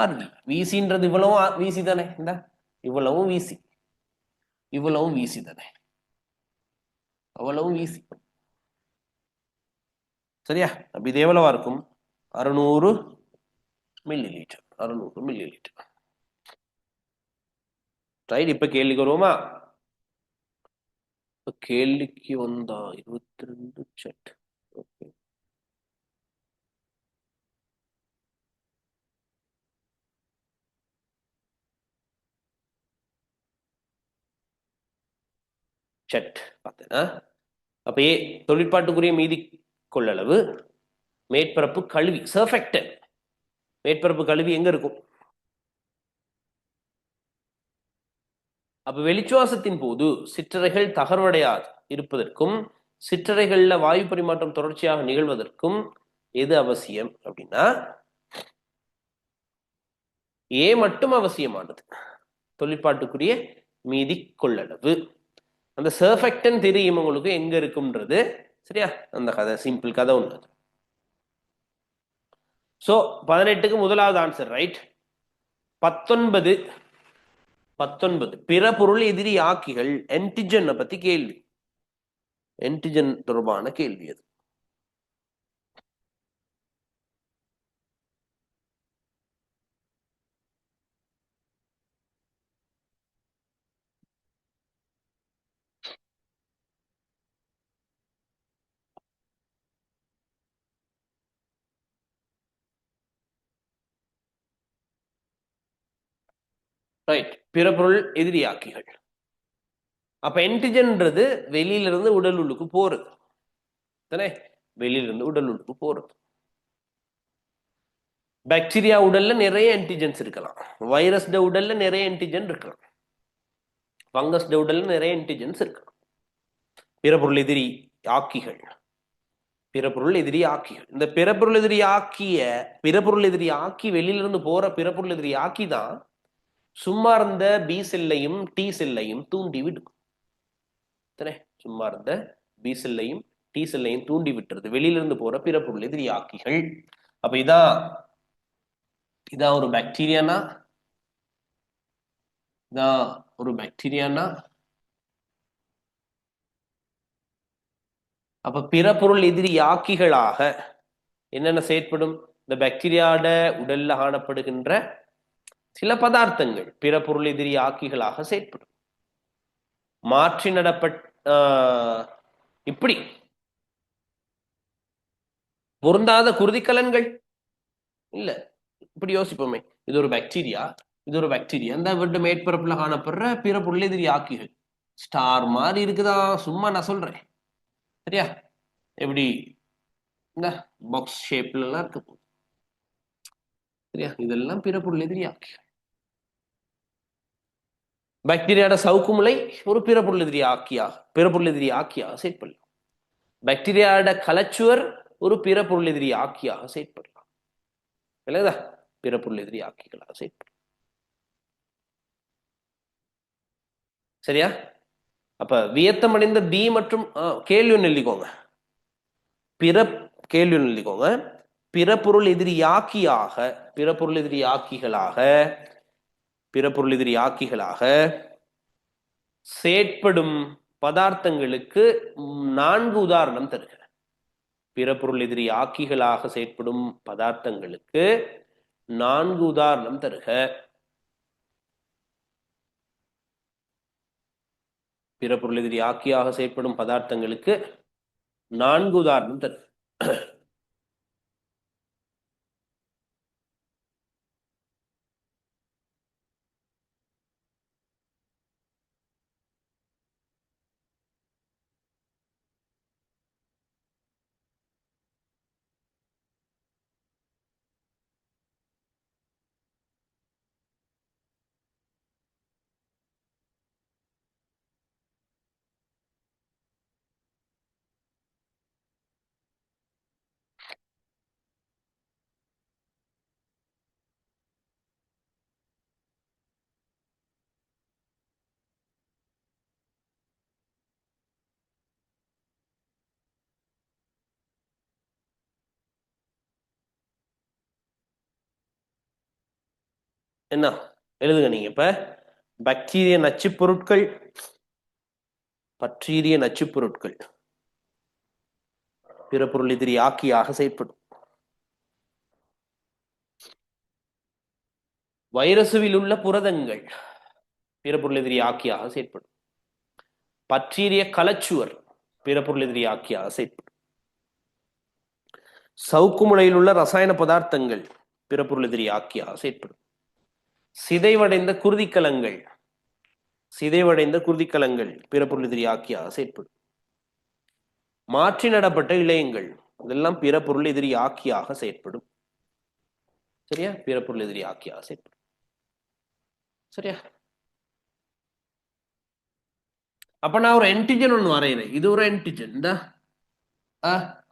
ஆர்வி. விசின்றது இவ்வளவும் விசி தானே. இந்த இவ்வளவும் விசி, இவ்வளவும் விசி தானே. அவ்வளவும் விசி. சரியா? அப்ப இது எவ்வளவா இருக்கும்? 600 milli litre. 600 milli litre. Right. இப்ப கேள்விக்கு வருவோமா? கேள்விக்கு வந்தா 22 செட். ஓகே, செட் பார்த்தேன்னா அப்ப தொழிற்பாட்டுக்குரிய மீதி கொள்ளளவு மேற்பரப்பு கழுவி சர்ஃபெக்டன். மேற்பரப்பு கழுவி எங்க இருக்கும்? அப்ப வெளிச்சுவாசத்தின் போது சிற்றறைகள் தகர்வடையாது இருப்பதற்கும் சிற்றறைகள்ல வாயு பரிமாற்றம் தொடர்ச்சியாக நிகழ்வதற்கும் எது அவசியம் அப்படின்னா மட்டும் அவசியமானது, தொழிற்பாட்டுக்குரிய மீதி கொள்ளளவு. அந்த சர்ஃபெக்டன் தெரியும் உங்களுக்கு எங்க இருக்கும்ன்றது. சரியா? அந்த கதை சிம்பிள் கதை ஒன்று. சோ 18க்கு முதலாவது ஆன்சர் ரைட். 19 பிற பொருள் எதிரி ஆக்கிகள் என்டிஜன் பத்தி கேள்வி. என்டிஜன் தொடர்பான கேள்வி அது. ரைட், பிற பொருள் எதிரியாக்கிகள். அப்ப என்டிஜன்ன்றது வெளியிலிருந்து உடல் உள்ளுக்கு போறது தானே, வெளியிலிருந்து உடல் உள்ளுக்கு போறது. பாக்டீரியா உடல்ல நிறைய ஆன்டிஜென்ஸ் இருக்கலாம், வைரஸ் உடல்ல நிறைய ஆன்டிஜென் இருக்கலாம், ஃபங்கஸ் உடல்ல நிறைய ஆன்டிஜென்ஸ் இருக்கலாம். பிறப்பொருள் எதிரி ஆக்கிகள், பிறப்பொருள் எதிரி ஆக்கிகள். இந்த பிறப்பொருள் எதிரி ஆக்கிய பிறப்பொருள் எதிரி ஆக்கி வெளியிலிருந்து போற பிறப்பொருள் எதிரி ஆக்கி தான் சும்மா இருந்த பி செல்லையும் டி செல்லையும் தூண்டி விடும். சும்மா இருந்த பி செல்லையும் டி செல்லையும் தூண்டி விட்டுறது வெளியிலிருந்து போற பிறப்பொருள் எதிரி ஆக்கிகள். அப்ப இதான் ஒரு பாக்டீரியானா, அப்ப பிற பொருள் எதிரி ஆக்கிகளாக என்னென்ன செயற்படும்? இந்த பாக்டீரியாட உடல்ல காணப்படுகின்ற சில பதார்த்தங்கள் பிற பொருள் எதிரி ஆக்கிகளாக செயற்படும். மாற்றி இப்படி பொருந்தாத குருதிக்கலன்கள் இல்ல. இப்படி யோசிப்போமே, இது ஒரு பாக்டீரியா இந்த வீட்டு மேற்பரப்புல காணப்படுற பிற பொருள் எதிரி ஆக்கிகள் ஸ்டார் மாதிரி இருக்குதா, சும்மா நான் சொல்றேன். சரியா? எப்படி இந்த பாக்ஸ் ஷேப்ல எல்லாம் இருக்க போகுது. சரியா? இதெல்லாம் பிற பொருள் எதிரி ஆக்கிகள். பாக்டீரியாட சவுக்குமுலை ஒரு பிற பொருள் எதிரி ஆக்கியாக செயற்படலாம். பாக்டீரியாட கலச்சுவர் ஒரு பிற பொருள் எதிரி ஆக்கியாக செயற்படலாம். இல்லைதா? பிற பொருள் எதிரி ஆக்கிகளாக செயற்படும். சரியா? அப்ப வியத்தமடைந்த பி மற்றும் கேள்வி ஒன்று எழுதிக்கோங்க. பிற பொருள் எதிரி ஆக்கிகளாக செயற்படும் பதார்த்தங்களுக்கு 4 உதாரணம் தருக. பிற பொருள் எதிரி ஆக்கிகளாக செயற்படும் பதார்த்தங்களுக்கு 4 உதாரணம் தருக. பிற பொருள் எதிரி ஆக்கியாக செயற்படும் பதார்த்தங்களுக்கு 4 உதாரணம் தருக. என்ன எழுதுங்க நீங்க இப்ப? பாக்டீரிய நச்சு பொருட்கள், பற்றீரிய நச்சு பொருட்கள் பிற பொருள் எதிரி ஆக்கியாக செயற்படும். வைரசுவில் உள்ள புரதங்கள் பிற பொருள் எதிரி ஆக்கியாக செயற்படும். பற்றீரிய கலச்சுவர் பிறப்பொருள் எதிரியாக்கியாக செயற்படும். சவுக்கு முளையில் உள்ள ரசாயன பதார்த்தங்கள் பிறப்பொருள் எதிரியாக்கியாக செயற்படும். சிதைவடைந்த குருதிக்கலங்கள் பிறப்பொருள் எதிரியாக்கியாக செயற்படும். மாற்றி நடப்பட்ட இழையங்கள் இதெல்லாம் பிறப்பொருள் எதிரியாக்கியாக செயற்படும். சரியா? பிறப்பொருள் எதிரியாக்கியாக செயற்படும். சரியா? அப்ப நான் ஒரு என்டிஜன் ஒன்று வரைகிறேன். இது ஒரு என்டிஜன். இந்த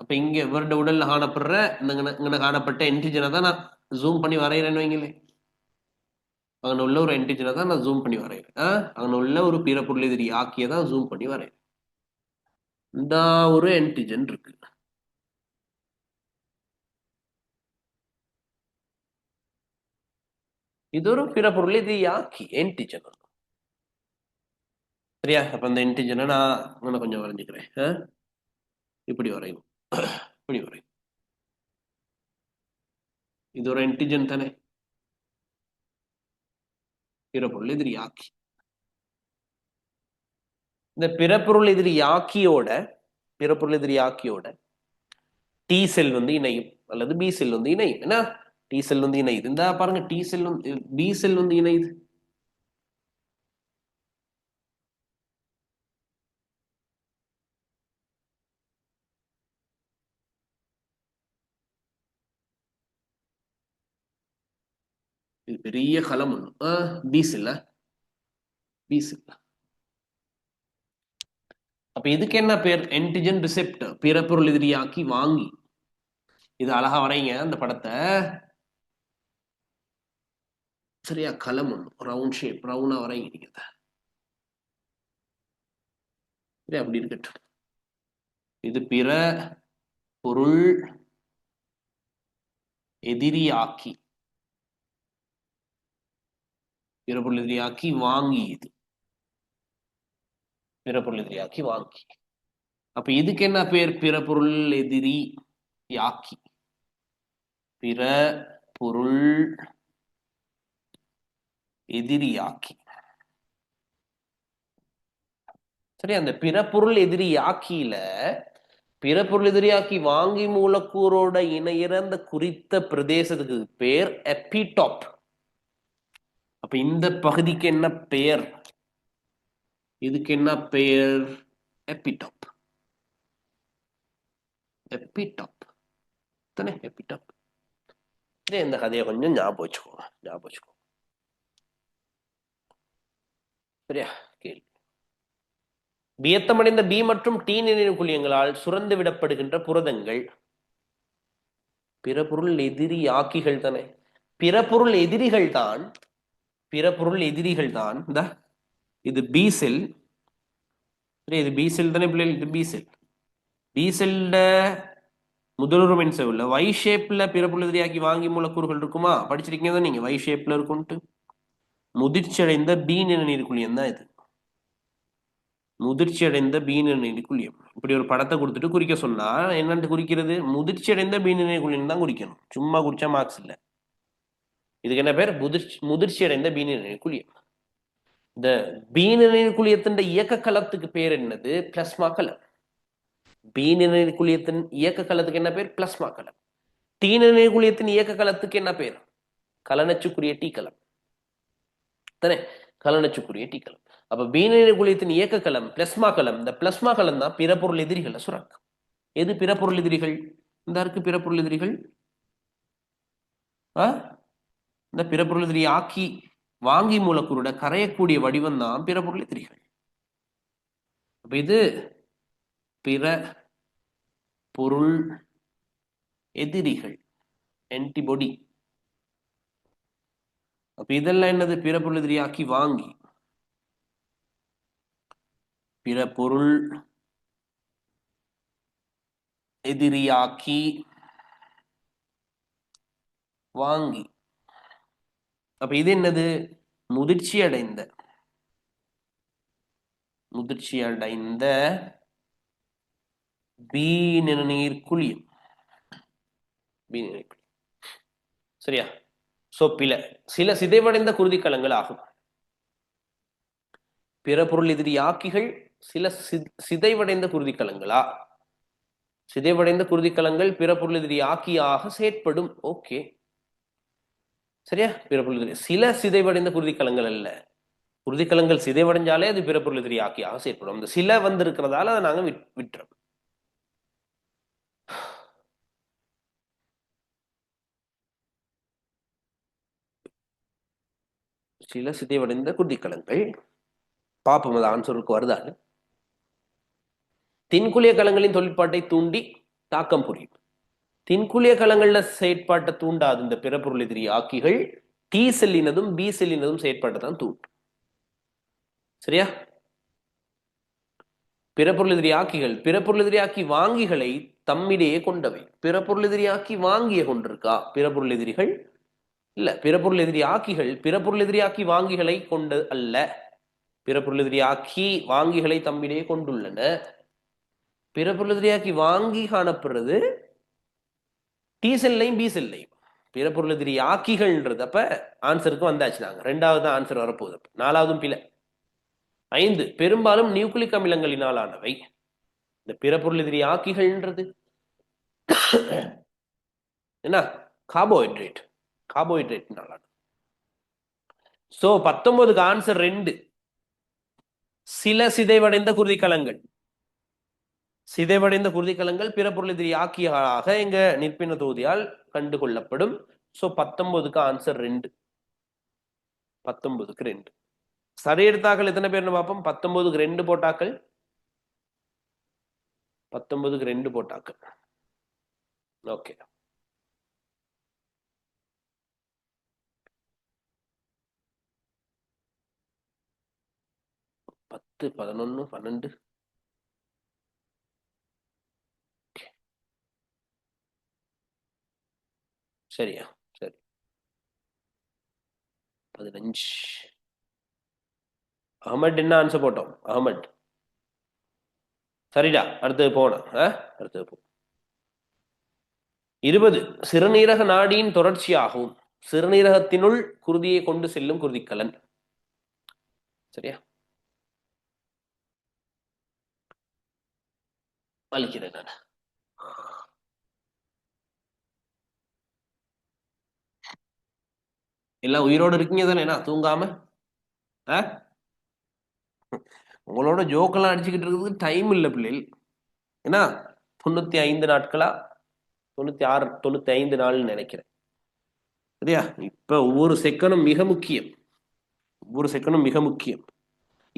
அப்ப இங்க இவருடைய உடல்ல காணப்படுற இங்க காணப்பட்ட என்டிஜனை தான் நான் ஜூம் பண்ணி வரைகிறேன்னு வைங்களேன். அங்கே உள்ள ஒரு என்டிஜனை தான் நான் ஜூம் பண்ணி வரைகிறேன். அங்கே உள்ள ஒரு பிறப்பொருள் எதிரி ஆக்கிய தான் ஜூம் பண்ணி வரைகிறேன். இந்த ஒரு என்டிஜன் இருக்கு. இது ஒரு பிறப்பொருள் எதிரி ஆக்கி என்டிஜன். சரியா? அப்ப அந்த என்டிஜனை நான் கொஞ்சம் வரைஞ்சுக்கிறேன். இப்படி வரையும். இப்படி வரையும். இது ஒரு என்டிஜன் தானே, பிறப்பொருள் எதிரி ஆக்கி. இந்த பிறப்பொருள் எதிரி ஆக்கியோட டி செல் வந்து இணையும் அல்லது பி செல் வந்து இணையும். என்ன? டி செல் வந்து இணையுது. இந்த பாருங்க, டி செல் வந்து பி செல் வந்து இணையுது. இது பெரிய களம் ஒண்ணு. பி செல். அப்ப இதுக்கு என்ன பேர்? என்டிஜன் ரிசெப்டர், பிறப்பொருள் எதிரியாக்கி வாங்கி. இது அழகா வரைங்க அந்த படத்தை. சரியா? களம் ஒண்ணு, ரவுண்ட் ஷேப், ரவுண்டா வரைங்க நீங்க. சரி, அப்படி இருக்கட்டும். இது பிற பொருள் எதிரியாக்கி, பிறப்பொருள் எதிரியாக்கி வாங்கி. இது பிறப்பொருள் எதிரியாக்கி வாங்கி. அப்ப இதுக்கு என்ன பேர்? பிறப்பொருள் எதிரி யாக்கி. பிற பொருள் எதிரியாக்கி. சரி, அந்த பிறப்பொருள் எதிரியாக்கியில பிறப்பொருள் எதிரியாக்கி வாங்கி மூலக்கூறோட இணையிற அந்த குறித்த பிரதேசத்துக்கு பேர் எபிடாப். அப்ப இந்த பகுதிக்கு என்ன பெயர்? இதுக்கு என்ன பெயர்? எபிடாப். தானே எபிடாப். இந்த கதையை கொஞ்சம் ஞாபகம் வச்சுக்கோங்க. சரியா? கேள்வி. வியத்தமடைந்த பி மற்றும் டி நினைவு குழியங்களால் சுரந்து விடப்படுகின்ற புரதங்கள் பிறப்பொருள் எதிரி ஆக்கிகள் தானே. பிறப்பொருள் எதிரிகள் தான் இது பி செல். இது பி செல் தானே பிள்ளைகள். இது பி செல்ல முதலுரிமை செல்ல வை ஷேப்ல பிறப்பொருள் எதிரியாக்கி வாங்கி மூலக்கூறுகள் இருக்குமா? படிச்சிருக்கீங்க தான் நீங்க, வை ஷேப்ல இருக்கும்ட்டு. முதிர்ச்சி அடைந்த பி நினைவு குழியம் தான் இது. முதிர்ச்சி அடைந்த பி நினைவு குழியம். இப்படி ஒரு படத்தை கொடுத்துட்டு குறிக்க சொன்னா என்னன்னு குறிக்கிறது? முதிர்ச்சி அடைந்த பி நினைவு குழியம் தான் குறிக்கணும். சும்மா குறிச்சா மார்க்ஸ் இல்லை. இதுக்கு என்ன பேர்? முதிர்ச்சி அடைந்த பி நினைவு குழியம். இந்த பி நினைவு குழியத்தின் இயக்க களத்துக்கு பேர் என்னது? பிளாஸ்மா களம். பி நினைவு குழியத்தின் இயக்க களத்துக்கு என்ன பேர்? பிளாஸ்மா களம். டி நினைவு குழியத்தின் இயக்க களத்துக்கு என்ன பேர்? கலனச்சுக்குரிய டி களம் தானே. கலனச்சுக்குரிய டி களம். அப்ப பி நினைவு குழியத்தின் இயக்க களம் பிளாஸ்மா களம். இந்த பிளாஸ்மா களம் தான் பிறப்பொருள் எதிரிகளை சுரக்கும். எது பிறப்பொருள் எதிரிகள்? இந்த இருக்கு பிறப்பொருள் எதிரிகள். இந்த பிறப்பொருள் எதிரி ஆக்கி வாங்கி மூலக்கூறுட கரையக்கூடிய வடிவம் தான் பிறப்பொருள் எதிரிகள். அப்ப இது பிற பொருள் எதிரிகள், ஆன்டிபாடி. அப்ப இதெல்லாம் என்னது? பிறப்பொருள் எதிரியாக்கி வாங்கி. பிற பொருள் எதிரியாக்கி வாங்கி. அப்ப இது என்னது? முதிர்ச்சி அடைந்த பி நிணநீர் குழியம். சரியா? சில சிதைவடைந்த குருதிக்கலங்கள் ஆகும். பிற பொருள் எதிரியாக்கிகள் சில சிதைவடைந்த குருதிக்கலங்களா? சிதைவடைந்த குருதிக்கலங்கள் பிற பொருளெதிரி ஆக்கியாக செயற்படும். ஓகே, சரியா? பிற பொருளெதிரி சில சிதைவடைந்த குருதிக்கலங்கள் அல்ல. குருதிக்கலங்கள் சிதைவடைஞ்சாலே அது பிற பொருளெதிரி ஆக்கியாக செயற்படும். அந்த சில வந்து இருக்கிறதால அதை நாங்க விட்டுறோம். சில சிதைவடைந்த குருதிக்கலங்கள் பாப்போம் அது ஆன்சருக்கு வருதான்னு. தின்குளிய கலங்களின் தொழிற்பாட்டை தூண்டி தாக்கம் புரியும். தின்குளிய கலங்கள்ல செயற்பாட்டை தூண்டாது இந்த பிறப்பொருள் எதிரி ஆக்கிகள். டி செல்லினதும் பி செல்லினதும் செயற்பாட்டை தான் தூண்டும். சரியா? பிறப்பொருள் எதிரி ஆக்கிகள் பிறப்பொருள் எதிரி ஆக்கி வாங்கிகளை தம்மிடையே கொண்டவை. பிறப்பொருள் எதிரி ஆக்கி வாங்கிய கொண்டிருக்கா பிறப்பொருள் எதிரிகள்? இல்ல. பிறப்பொருள் எதிரி ஆக்கிகள் பிறப்பொருள் எதிரி ஆக்கி வாங்கிகளை கொண்டு அல்ல. பிறப்பொருள் எதிரி ஆக்கி வாங்கிகளை தம்மிடையே கொண்டுள்ளன. பிறப்பொருள் எதிரியாக்கி வாங்கி காணப்படுறது டி செல்லையும் பி செல்லையும். பிறப்பொருள் எதிரி ஆக்கிகள்ன்றது அப்ப ஆன்சருக்கு வந்தாச்சு. நாங்க ரெண்டாவது ஆன்சர் வரப்போகுது. நாலாவதும் பிழை. 5 பெரும்பாலும் நியூக்ளிக் அமிலங்களினால் ஆனவை. இந்த பிறப்பொருள் எதிரி ஆக்கிகள்ன்றது என்ன? கார்போஹைட்ரேட். கார்போஹைட்ரேட்னால. சோ 19க்கு ஆன்சர் 2. சில சிதைவடைந்த குருதிக்கலங்கள். சிதைவடைந்த குருதிக்கலங்கள் பிறப்பொருள் எதிரி ஆக்கியாக எங்க நிற்பின தொகுதியால் கண்டுகொள்ளப்படும். சோ 19க்கு ஆன்சர் 2. 19க்கு 2. சரி எடுத்தாக்கள் எத்தனை பேர்னு பார்ப்போம். 19க்கு 2 போட்டாக்கள். 19க்கு 2 போட்டாக்கள். ஓகே. பத்து 11 12. சரியா? சரி. 15. அகமட் என்ன ஆன்சர் போட்டோம்? அகமட் சரிடா. அடுத்தது போன அடுத்தது போ. 20 சிறுநீரக நாடியின் தொடர்ச்சியாகவும் சிறுநீரகத்தினுள் குருதியை கொண்டு செல்லும் குருதிக்கலன். சரியா? அழிக்கிறேன் நான். எல்லாம் உயிரோடு இருக்கீங்க தானே? தூங்காம உங்களோட ஜோக்கெல்லாம் அடிச்சுக்கிட்டு இருக்கிறதுக்கு டைம் இல்லை பிள்ளைகள். ஏன்னா 95 நாட்களா 96 95 நாள்னு நினைக்கிறேன். சரியா? இப்ப ஒவ்வொரு செகண்டும் மிக முக்கியம். ஒவ்வொரு செகண்டும் மிக முக்கியம்.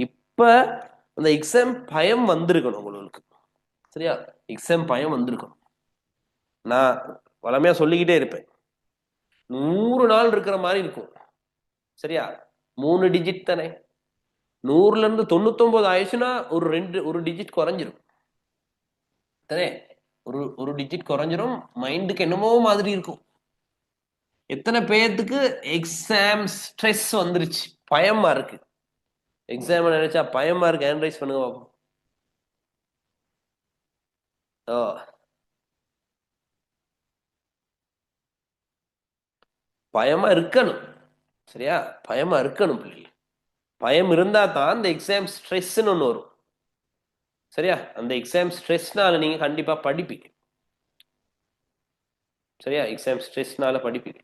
இப்ப அந்த எக்ஸாம் பயம் வந்திருக்கணும் உங்களுக்கு. சரியா? எக்ஸாம் பயம் வந்திருக்கணும். நான் வளமையா சொல்லிக்கிட்டே இருப்பேன். 100 நாள் இருக்கிற மாதிரி இருக்கும். சரியா? 3 டிஜிட் தானே. 100ல இருந்து 99 ஆயிடுச்சுன்னா ஒரு டிஜிட் குறைஞ்சிரும் தானே. ஒரு டிஜிட் குறைஞ்சிரும். மைண்டுக்கு என்னமோ மாதிரி இருக்கும். எத்தனை பேர்த்துக்கு எக்ஸாம் ஸ்ட்ரெஸ் வந்துருச்சு, பயமா இருக்கு? எக்ஸாம் நினைச்சா பயமா இருக்கு. ஹேண்ட் ரைஸ் பண்ணுங்க பாப்போம். பயமா இருக்கணும். சரியா? பயமா இருக்கணும் பிள்ளைகள். பயம் இருந்தா தான் அந்த எக்ஸாம் ஸ்ட்ரெஸ்ன்னு ஒன்று வரும். சரியா? அந்த எக்ஸாம் ஸ்ட்ரெஸ்னால நீங்க கண்டிப்பா படிப்பீங்க. சரியா? எக்ஸாம் ஸ்ட்ரெஸ்னால படிப்பீங்க.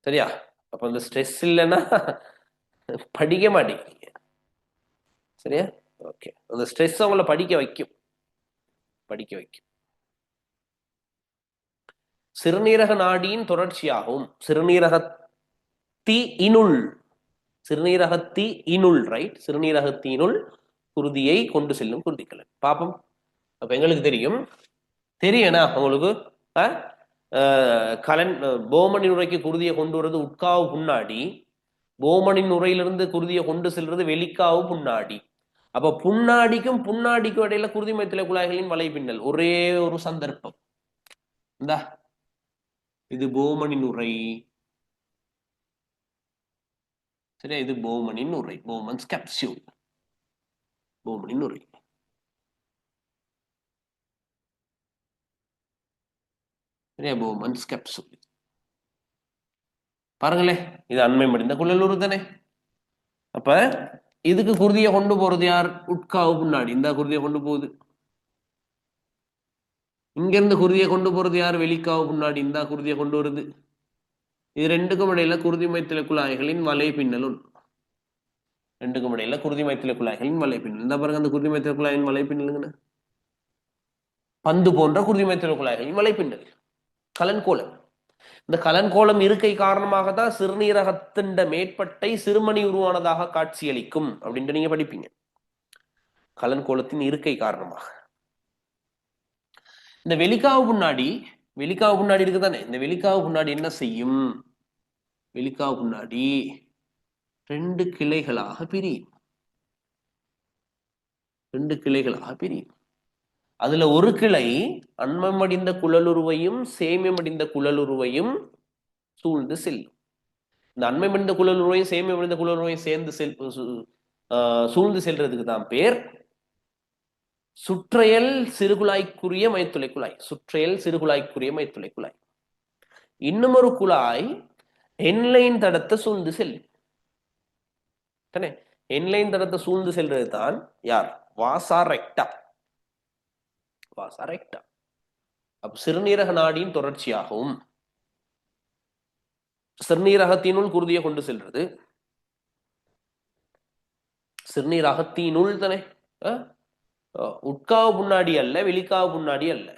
சரியா? அப்ப அந்த ஸ்ட்ரெஸ் இல்லைன்னா படிக்க மாட்டீங்க. சரியா? ஓகே. அந்த ஸ்ட்ரெஸ் அவங்கள படிக்க வைக்கும். படிக்க வைக்கும். சிறுநீரக நாடியின் தொடர்ச்சியாகவும் சிறுநீரகத்தினுள் சிறுநீரகத்தினுள் ரைட் சிறுநீரகத்தினுள் குருதியை கொண்டு செல்லும் குருதிக்கலன். பாப்போம். அப்ப எங்களுக்கு தெரியும் தெரியனா உங்களுக்கு கலன் போமனின் உரைக்கு குருதியை கொண்டு வர்றது உட்காவு புண்ணாடி. போமனின் உரையிலிருந்து குருதியை கொண்டு செல்றது வெளிக்காவு புண்ணாடி. அப்ப புண்ணாடிக்கும் புண்ணாடிக்கும் இடையில குருதி மைத்தில குழாய்களின் வலைப்பின்னல் ஒரே ஒரு சந்தர்ப்பம். இந்தா இது போமனின் உரை. சரியா? இது போமனின் உரை. போமன்ஸ் கேப்சியூல். போமனின் உரை. சரியா? போமன்ஸ் கேப்சூல். பாருங்களேன், இது அண்மை மடிந்த குழலுரு தானே. அப்ப இதுக்கு குருதியை கொண்டு போறது யார்? உட்காவு முன்னாடி இந்த குருதியை கொண்டு போகுது. இங்க இருந்து குருதியை கொண்டு போறது யார்? வெளிக்காவு முன்னாடி இந்த குருதியை கொண்டு வருது. இது ரெண்டுக்கும் இடையில குருதி மைத்தில குழாய்களின் வலை பின்னலும். ரெண்டுக்கும் இடையில குருதி மைத்தில குழாய்களின் வலை பின்னல். இந்த பாருங்க, அந்த குருதி மைத்தில குழாயின் வலை பின்னலுங்கன்னு பந்து போன்ற குருதி மைத்தில குழாய்களின் வலை பின்னல் கலன்கோலம். இந்த கலன்கோலம் இருக்கை காரணமாக தான் சிறுநீரகத்தின் மேற்பட்டை சிறுமணி உருவானதாக காட்சியளிக்கும் அப்படின்ட்டு நீங்க படிப்பீங்க. கலன்கோலத்தின் இருக்கை காரணமாக. இந்த வெளிக்காவு முன்னாடி இருக்குதானே, இந்த வெளிக்காவு முன்னாடி என்ன செய்யும்? வெளிக்காவு முன்னாடி 2 கிளைகளாக பிரியும். 2 கிளைகளாக பிரியும். அதுல ஒரு கிளை அண்மமடிந்த குழலுருவையும் சேமியமடிந்த குழலுருவையும் சூழ்ந்து செல்லும். இந்த அண்மைமடிந்த குழலுருவையும் சேமியமடிந்த குழலுருவையும் சேர்ந்து சூழ்ந்து செல்றதுக்கு தான் பேர் சுற்றையல் சிறுகுழாய்க்குரிய மைத்துளை குழாய். சுற்றையல் சிறுகுழாய்க்குரிய மைத்துளை குழாய். இன்னும் ஒரு குழாய் என்லைன் தடத்தை சூழ்ந்து செல்லும். என்லைன் தடத்தை சூழ்ந்து செல்றது தான் யார்? வாசா ரெக்டா. வாசா ரெக்டா. அப்ப சிறுநீரக நாடியின் தொடர்ச்சியாகவும் சிறுநீரகத்தினுள் குருதியை கொண்டு செல்றது. சிறுநீரகத்தினுள் தானே, உட்காவு முன்னாடி அல்ல, வெளிக்காவு முன்னாடி அல்ல.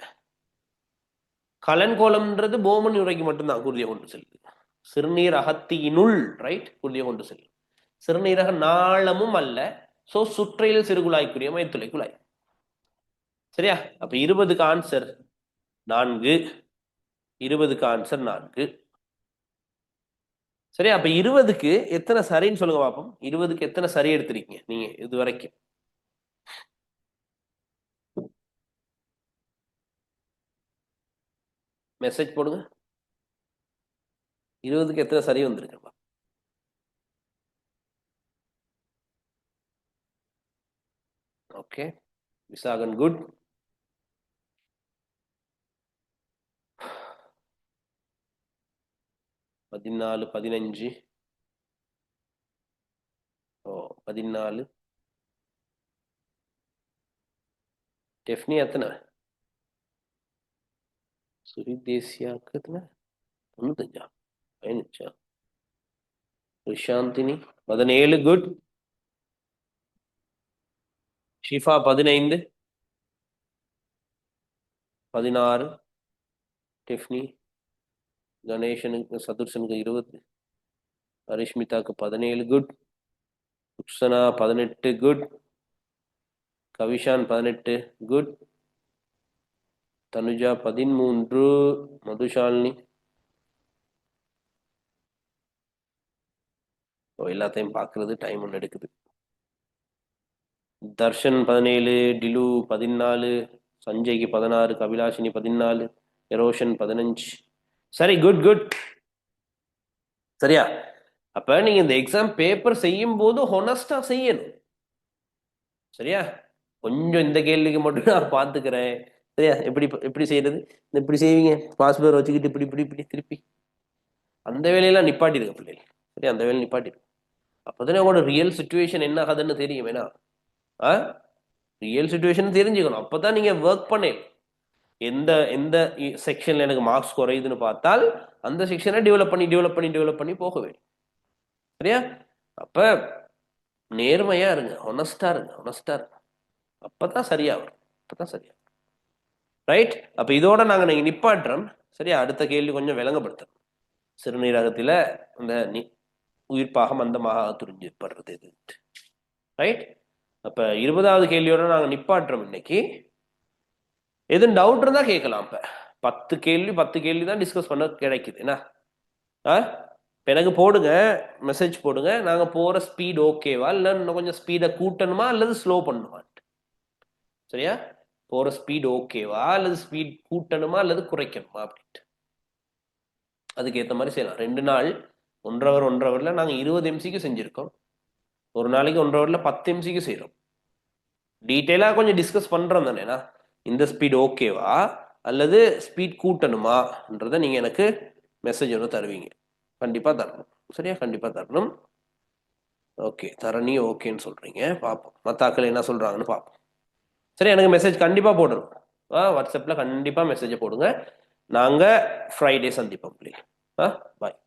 கலன்கோலம்ன்றது போமன் உரைக்கு மட்டும்தான் குருதியை கொண்டு செல்லுது. சிறுநீரகத்தினுள் ரைட் குருதியை கொண்டு செல்லும். சிறுநீரக நாளமும் அல்ல. சோ சுற்றையில் சிறுகுழாய்க்குரிய மைத்துளை குழாய். சரியா? அப்ப 20க்கு ஆன்சர் 4. 20க்கு ஆன்சர் 4. சரியா? அப்ப 20க்கு எத்தனை சரின்னு சொல்லுங்க பாப்போம். 20க்கு எத்தனை சரி எடுத்திருக்கீங்க நீங்க இது வரைக்கும்? மெசேஜ் போடுங்க. 20க்கு எத்தனை சரி வந்திருக்கு? Okay, Visakan good. பதினாலு 15 14. டெஃப்னி எத்தனை? சுரிதேசியாக்கு எத்தனை? 95 15. ரிஷாந்தினி 17 குட். ஷிஃபா 15. 16. டெஃப்னி. கணேசனுக்கு சதுர்சனுக்கு 20. ஹரிஷ்மிதாக்கு 17 good. Uksana 18 good. Kavishan 18 good. Thanuja 13. Madhushalini எல்லாத்தையும் பார்க்கறது டைம் ஒன்று எடுக்குது. தர்ஷன் 17. டிலு 14. சஞ்சய்க்கு 16. கபிலாஷினி 14. எரோஷன் 15. சரி, குட் குட். சரியா? அப்ப நீங்க இந்த எக்ஸாம் பேப்பர் செய்யும் போது ஹொனஸ்டா செய்யணும். சரியா? கொஞ்சம் இந்த கேள்விக்கு மட்டும் நான் பார்த்துக்கிறேன். சரியா? எப்படி செய்யறது? இப்படி செய்வீங்க, பாஸ்போர்ட் வச்சுக்கிட்டு இப்படி இப்படி இப்படி திருப்பி அந்த வேலையெல்லாம் நிப்பாட்டிடுங்க பிள்ளைகள். சரி, அந்த வேலை நிப்பாட்டிடுங்க. அப்போதானே உங்களோட ரியல் சுச்சுவேஷன் என்ன ஆகுதுன்னு தெரியும். வேணா ரியல் சுச்சுவேஷன் தெரிஞ்சுக்கணும். அப்பதான் நீங்க ஒர்க் பண்ணேன். எந்த செக்ஷன்ல எனக்கு மார்க்ஸ் குறையுதுன்னு பார்த்தால் அந்த செக்ஷனை டெவலப் பண்ணி போக வேண்டும். சரியா? அப்ப நேர்மையா இருங்க, ஹொனஸ்டா இருங்க. அப்பதான் சரியா வரும். ரைட்? அப்ப இதோட நாங்க நிப்பாட்டுறோம். சரியா? அடுத்த கேள்வி கொஞ்சம் விளங்கப்படுத்துறோம். சிறுநீரகத்துல அந்த உயிர்ப்பாக மந்தமாக துரிஞ்சிப்படுறது எது? ரைட்? அப்ப 20வது கேள்வியோட நாங்க நிப்பாட்டுறோம் இன்னைக்கு. எதுவும் டவுட் இருந்தா கேட்கலாம். இப்ப 10 கேள்வி தான் டிஸ்கஸ் பண்ண கிடைக்குது. என்ன எனக்கு போடுங்க, மெசேஜ் போடுங்க. நாங்க போற ஸ்பீட் ஓகேவா, இல்ல இன்னும் கொஞ்சம் ஸ்பீடை கூட்டணுமா அல்லது ஸ்லோ பண்ணுமா? சரியா? போற ஸ்பீட் ஓகேவா அல்லது ஸ்பீட் கூட்டணுமா அல்லது குறைக்கணுமா அப்படின்ட்டு அதுக்கு ஏற்ற மாதிரி செய்யலாம். 2 நாள் 1 ஹவர்ல நாங்க 20 MCக்கு செஞ்சிருக்கோம். ஒரு நாளைக்கு 1 ஹவர்ல 10 MCக்கு செய்யறோம். டீட்டெயிலா கொஞ்சம் டிஸ்கஸ் பண்றோம் தானேனா, இந்த ஸ்பீட் ஓகேவா அல்லது ஸ்பீட் கூட்டணுமான்றதை நீங்க எனக்கு மெசேஜ் ஒன்று தருவீங்க. கண்டிப்பா தரணும். சரியா, கண்டிப்பா தரணும். ஓகே, தரணி ஓகேன்னு சொல்றீங்க. பார்ப்போம் மத்தாக்கள் என்ன சொல்றாங்கன்னு பார்ப்போம். சரி, எனக்கு மெசேஜ் கண்டிப்பா போடணும். வாட்ஸ்அப்ல கண்டிப்பா மெசேஜை போடுங்க. நாங்க ஃப்ரைடே சந்திப்போம். பாய்.